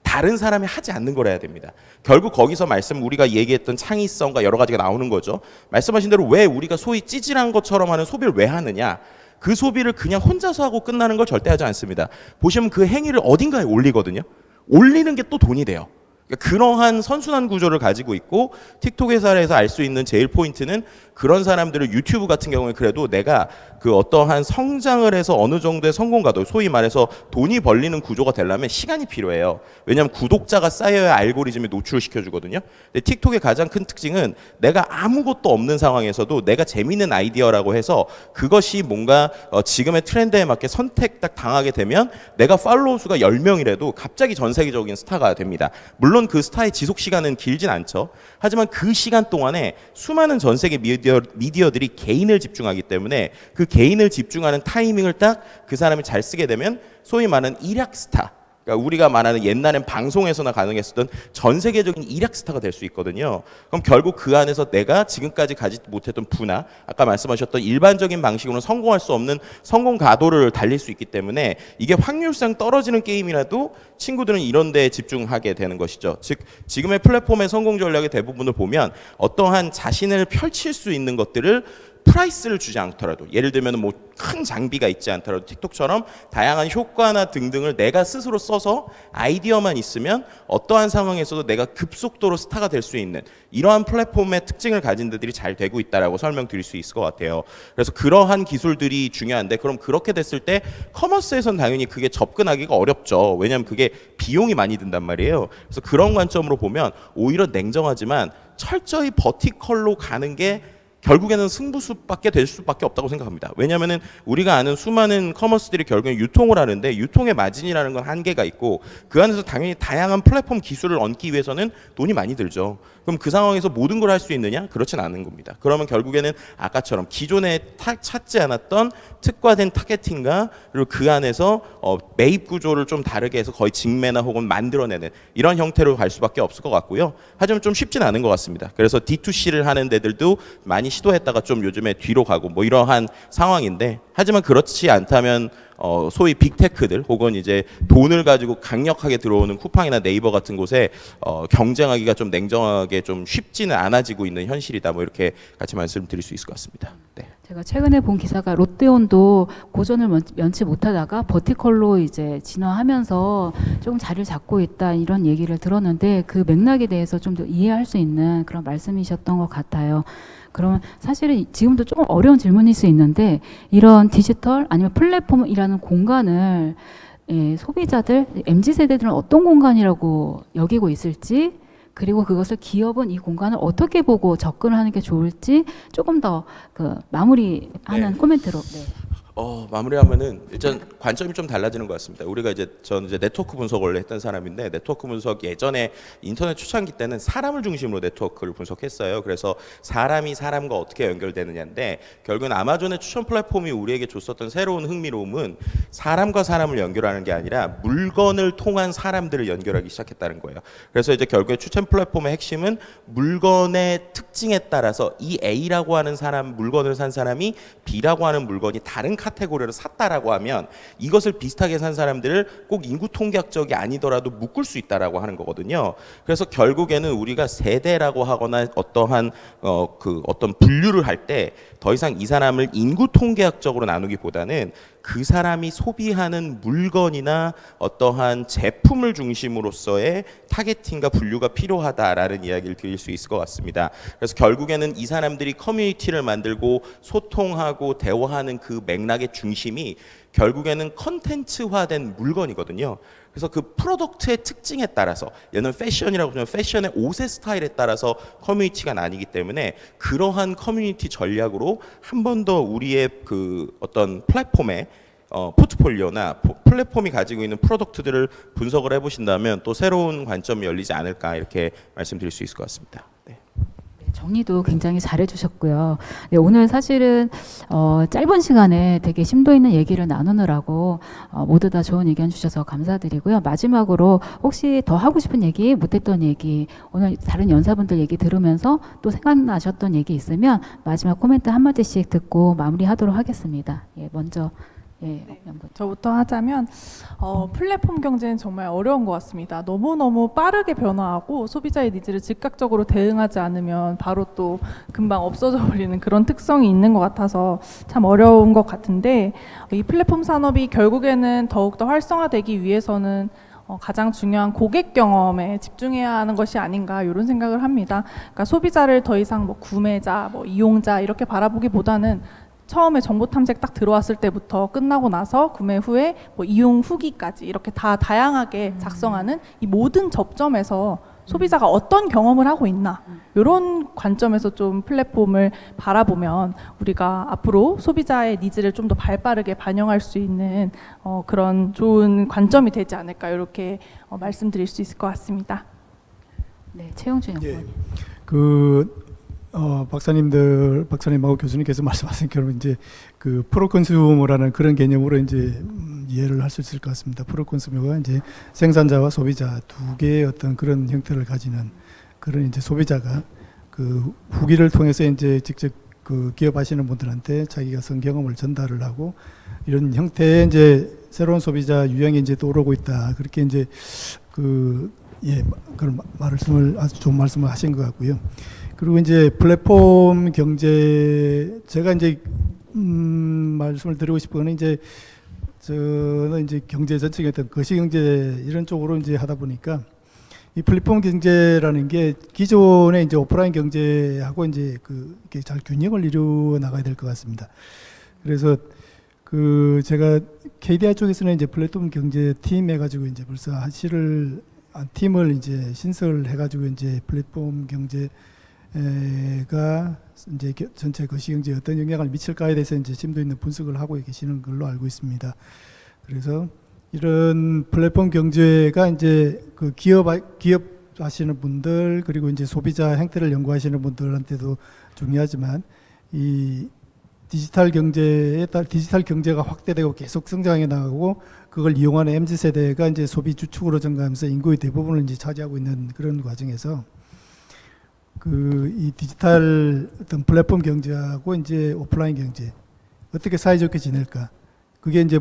다른 사람이 하지 않는 걸 해야 됩니다. 결국 거기서 우리가 얘기했던 창의성과 여러 가지가 나오는 거죠. 말씀하신 대로 왜 우리가 소위 찌질한 것처럼 하는 소비를 왜 하느냐? 그 소비를 그냥 혼자서 하고 끝나는 걸 절대 하지 않습니다. 보시면 그 행위를 어딘가에 올리거든요. 올리는 게 또 돈이 돼요. 그러한 선순환 구조를 가지고 있고, 틱톡의 사례에서 알 수 있는 제일 포인트는, 그런 사람들을 유튜브 같은 경우에 그래도 내가 그 어떠한 성장을 해서 어느 정도의 성공가도, 소위 말해서 돈이 벌리는 구조가 되려면 시간이 필요해요. 왜냐하면 구독자가 쌓여야 알고리즘에 노출시켜 주거든요. 근데 틱톡의 가장 큰 특징은, 내가 아무것도 없는 상황에서도 내가 재미있는 아이디어라고 해서 그것이 뭔가 지금의 트렌드에 맞게 선택 딱 당하게 되면, 내가 팔로워 수가 10명이라도 갑자기 전 세계적인 스타가 됩니다. 물론 그 스타의 지속 시간은 길진 않죠. 하지만 그 시간 동안에 수많은 전 세계 미디어 미디어들이 개인을 집중하기 때문에 그 개인을 집중하는 타이밍을 딱 그 사람이 잘 쓰게 되면 소위 말하는 일약 스타, 그러니까 우리가 말하는 옛날엔 방송에서나 가능했었던 전 세계적인 일약 스타가 될 수 있거든요. 그럼 결국 그 안에서 내가 지금까지 가지 못했던 부나 아까 말씀하셨던 일반적인 방식으로는 성공할 수 없는 성공 가도를 달릴 수 있기 때문에 이게 확률상 떨어지는 게임이라도 친구들은 이런 데에 집중하게 되는 것이죠. 즉 지금의 플랫폼의 성공 전략의 대부분을 보면 어떠한 자신을 펼칠 수 있는 것들을 프라이스를 주지 않더라도, 예를 들면 뭐 큰 장비가 있지 않더라도 틱톡처럼 다양한 효과나 등등을 내가 스스로 써서 아이디어만 있으면 어떠한 상황에서도 내가 급속도로 스타가 될 수 있는 이러한 플랫폼의 특징을 가진 데들이 잘 되고 있다라고 설명드릴 수 있을 것 같아요. 그래서 그러한 기술들이 중요한데, 그럼 그렇게 됐을 때 커머스에선 당연히 그게 접근하기가 어렵죠. 왜냐하면 그게 비용이 많이 든단 말이에요. 그래서 그런 관점으로 보면 오히려 냉정하지만 철저히 버티컬로 가는 게 결국에는 승부수밖에 될 수밖에 없다고 생각합니다. 왜냐하면은 우리가 아는 수많은 커머스들이 결국엔 유통을 하는데 유통의 마진이라는 건 한계가 있고 그 안에서 당연히 다양한 플랫폼 기술을 얹기 위해서는 돈이 많이 들죠. 그럼 그 상황에서 모든 걸 할 수 있느냐? 그렇진 않은 겁니다. 그러면 결국에는 아까처럼 기존에 찾지 않았던 특화된 타겟팅과 그리고 그 안에서 매입 구조를 좀 다르게 해서 거의 직매나 혹은 만들어내는 이런 형태로 갈 수밖에 없을 것 같고요. 하지만 좀 쉽진 않은 것 같습니다. 그래서 D2C를 하는 데들도 많이 시도했다가 좀 요즘에 뒤로 가고 뭐 이러한 상황인데, 하지만 그렇지 않다면 소위 빅테크들 혹은 이제 돈을 가지고 강력하게 들어오는 쿠팡이나 네이버 같은 곳에 경쟁하기가 좀 냉정하게 좀 쉽지는 않아지고 있는 현실이다. 뭐 이렇게 같이 말씀드릴 수 있을 것 같습니다. 네. 제가 최근에 본 기사가 롯데온도 고전을 면치 못하다가 버티컬로 이제 진화하면서 조금 자리를 잡고 있다 이런 얘기를 들었는데 그 맥락에 대해서 좀 더 이해할 수 있는 그런 말씀이셨던 것 같아요. 그러면 사실은 지금도 조금 어려운 질문일 수 있는데 이런 디지털 아니면 플랫폼이라는 공간을 소비자들, MZ세대들은 어떤 공간이라고 여기고 있을지, 그리고 그것을 기업은 이 공간을 어떻게 보고 접근을 하는 게 좋을지 조금 더 그 마무리하는 네. 코멘트로. 네. 마무리하면은 일단 관점이 좀 달라지는 것 같습니다. 우리가 저는 이제 네트워크 분석을 원래 했던 사람인데, 네트워크 분석 예전에 인터넷 초창기 때는 사람을 중심으로 네트워크를 분석했어요. 그래서 사람이 사람과 어떻게 연결되느냐인데, 결국은 아마존의 추천 플랫폼이 우리에게 줬었던 새로운 흥미로움은 사람과 사람을 연결하는 게 아니라 물건을 통한 사람들을 연결하기 시작했다는 거예요. 그래서 이제 결국에 추천 플랫폼의 핵심은 물건의 특징에 따라서 이 A라고 하는 사람, 물건을 산 사람이 B라고 하는 물건이 다른 카테고리를 샀다라고 하면 이것을 비슷하게 산 사람들을 꼭 인구 통계학적이 아니더라도 묶을 수 있다라고 하는 거거든요. 그래서 결국에는 우리가 세대라고 하거나 어떠한 어떤 분류를 할 때 더 이상 이 사람을 인구 통계학적으로 나누기보다는 그 사람이 소비하는 물건이나 어떠한 제품을 중심으로서의 타겟팅과 분류가 필요하다라는 이야기를 드릴 수 있을 것 같습니다. 그래서 결국에는 이 사람들이 커뮤니티를 만들고 소통하고 대화하는 그 맥락의 중심이 결국에는 컨텐츠화된 물건이거든요. 그래서 그 프로덕트의 특징에 따라서, 얘는 패션이라고 하면 패션의 옷의 스타일에 따라서 커뮤니티가 나뉘기 때문에 그러한 커뮤니티 전략으로 한 번 더 우리의 그 어떤 플랫폼의 포트폴리오나 플랫폼이 가지고 있는 프로덕트들을 분석을 해보신다면 또 새로운 관점이 열리지 않을까, 이렇게 말씀드릴 수 있을 것 같습니다. 네. 정리도 굉장히 잘해주셨고요. 네, 오늘 사실은 짧은 시간에 되게 심도 있는 얘기를 나누느라고 모두 다 좋은 의견 주셔서 감사드리고요. 마지막으로 혹시 더 하고 싶은 얘기, 못했던 얘기, 오늘 다른 연사분들 얘기 들으면서 또 생각나셨던 얘기 있으면 마지막 코멘트 한마디씩 듣고 마무리하도록 하겠습니다. 예, 먼저. 예, 연구원. 저부터 하자면 플랫폼 경제는 정말 어려운 것 같습니다. 너무너무 빠르게 변화하고 소비자의 니즈를 즉각적으로 대응하지 않으면 바로 또 금방 없어져 버리는 그런 특성이 있는 것 같아서 참 어려운 것 같은데, 이 플랫폼 산업이 결국에는 더욱더 활성화되기 위해서는 가장 중요한 고객 경험에 집중해야 하는 것이 아닌가, 이런 생각을 합니다. 그러니까 소비자를 더 이상 뭐 구매자, 뭐 이용자 이렇게 바라보기보다는 처음에 정보 탐색 딱 들어왔을 때부터 끝나고 나서 구매 후에 뭐 이용 후기까지 이렇게 다 다양하게 작성하는 이 모든 접점에서 소비자가 어떤 경험을 하고 있나, 이런 관점에서 좀 플랫폼을 바라보면 우리가 앞으로 소비자의 니즈를 좀 더 발빠르게 반영할 수 있는 그런 좋은 관점이 되지 않을까, 이렇게 말씀드릴 수 있을 것 같습니다. 네, 최영준 연구원. 그 박사님하고 교수님께서 말씀하신 것처럼 이제 그 프로컨슈머라는 그런 개념으로 이제 이해를 할 수 있을 것 같습니다. 프로컨슈머가 이제 생산자와 소비자 두 개의 어떤 그런 형태를 가지는 그런 이제 소비자가 그 후기를 통해서 이제 직접 그 기업하시는 분들한테 자기가 선 경험을 전달을 하고 이런 형태의 이제 새로운 소비자 유형이 이제 떠오르고 있다. 그렇게 이제 그런 말씀을 아주 좋은 말씀을 하신 것 같고요. 그리고 이제 플랫폼 경제 제가 이제 말씀을 드리고 싶은 건 이제 저는 이제 경제 전체의 어떤 거시경제 이런 쪽으로 이제 하다 보니까 이 플랫폼 경제라는 게 기존의 이제 오프라인 경제하고 이제 이렇게 잘 균형을 이루어 나가야 될 것 같습니다. 그래서 제가 KDI 쪽에서는 이제 플랫폼 경제 팀 해가지고 이제 벌써 팀을 이제 신설을 해가지고 이제 플랫폼 경제가 이제 전체 거시경제에 어떤 영향을 미칠까에 대해서 이제 심도 있는 분석을 하고 계시는 걸로 알고 있습니다. 그래서 이런 플랫폼 경제가 이제 그 기업 하시는 분들 그리고 이제 소비자 행태를 연구하시는 분들한테도 중요하지만 이 디지털 경제가 확대되고 계속 성장해 나가고 그걸 이용하는 MZ 세대가 이제 소비 주축으로 증가하면서 인구의 대부분을 이제 차지하고 있는 그런 과정에서 이 디지털 어떤 플랫폼 경제하고 이제 오프라인 경제 어떻게 사이좋게 지낼까? 그게 이제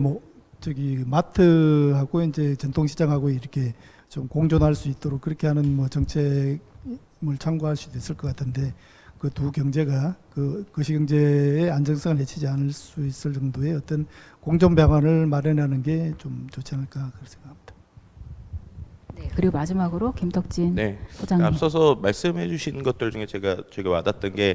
마트하고 이제 전통시장하고 이렇게 좀 공존할 수 있도록 그렇게 하는 정책을 참고할 수도 있을 것 같은데 그 두 경제가 거시경제의 안정성을 해치지 않을 수 있을 정도의 어떤 공존 방안을 마련하는 게 좀 좋지 않을까 그렇게 생각합니다. 네, 그리고 마지막으로 김덕진 네. 소장님. 앞서서 말씀해주신 것들 중에 제가 되게 와닿던 게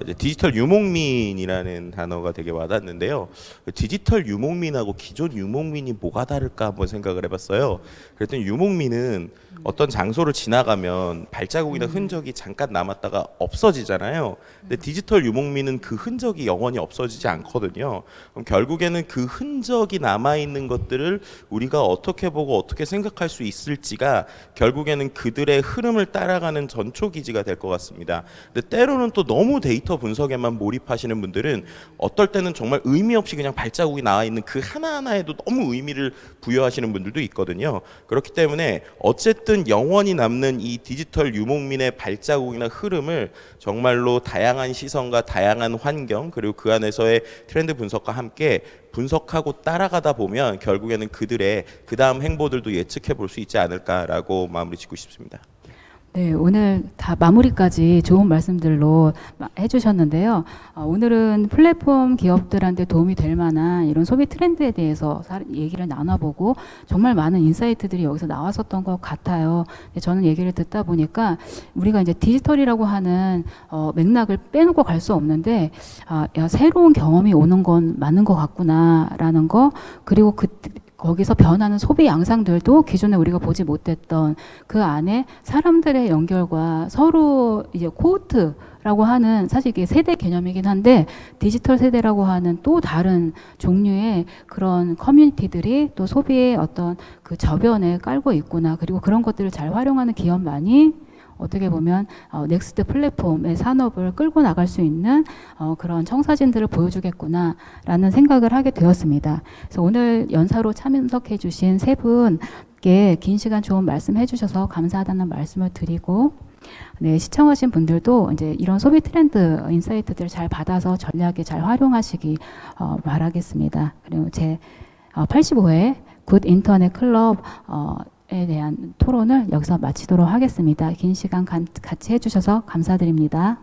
이제 디지털 유목민이라는 단어가 되게 와닿는데요. 디지털 유목민하고 기존 유목민이 뭐가 다를까 한번 생각을 해봤어요. 그랬더니 유목민은 어떤 장소를 지나가면 발자국이나 흔적이 잠깐 남았다가 없어지잖아요. 근데 디지털 유목민은 그 흔적이 영원히 없어지지 않거든요. 그럼 결국에는 그 흔적이 남아있는 것들을 우리가 어떻게 보고 어떻게 생각할 수 있을지가 결국에는 그들의 흐름을 따라가는 전초기지가 될 것 같습니다. 근데 때로는 또 너무 데이터 분석에만 몰입하시는 분들은 어떨 때는 정말 의미 없이 그냥 발자국이 나와 있는 그 하나하나에도 너무 의미를 부여하시는 분들도 있거든요. 그렇기 때문에 어쨌든 영원히 남는 이 디지털 유목민의 발자국이나 흐름을 정말로 다양한 시선과 다양한 환경 그리고 그 안에서의 트렌드 분석과 함께 분석하고 따라가다 보면 결국에는 그들의 그 다음 행보들도 예측해 볼 수 있지 않을까라고 마무리 짓고 싶습니다. 네, 오늘 다 마무리까지 좋은 말씀들로 해주셨는데요. 오늘은 플랫폼 기업들한테 도움이 될 만한 이런 소비 트렌드에 대해서 얘기를 나눠보고 정말 많은 인사이트들이 여기서 나왔었던 것 같아요. 저는 얘기를 듣다 보니까 우리가 이제 디지털이라고 하는 맥락을 빼놓고 갈 수 없는데 새로운 경험이 오는 건 맞는 것 같구나라는 거 그리고 거기서 변하는 소비 양상들도 기존에 우리가 보지 못했던 그 안에 사람들의 연결과 서로 이제 코호트라고 하는 사실 이게 세대 개념이긴 한데 디지털 세대라고 하는 또 다른 종류의 그런 커뮤니티들이 또 소비의 어떤 그 저변에 깔고 있구나. 그리고 그런 것들을 잘 활용하는 기업만이 어떻게 보면 넥스트 플랫폼의 산업을 끌고 나갈 수 있는 그런 청사진들을 보여주겠구나라는 생각을 하게 되었습니다. 그래서 오늘 연사로 참석해 주신 세 분께 긴 시간 좋은 말씀 해주셔서 감사하다는 말씀을 드리고 네, 시청하신 분들도 이제 이런 소비 트렌드 인사이트들을 잘 받아서 전략에 잘 활용하시기 바라겠습니다. 그리고 제 85회 굿 인터넷 클럽 에 대한 토론을 여기서 마치도록 하겠습니다. 긴 시간 같이 해주셔서 감사드립니다.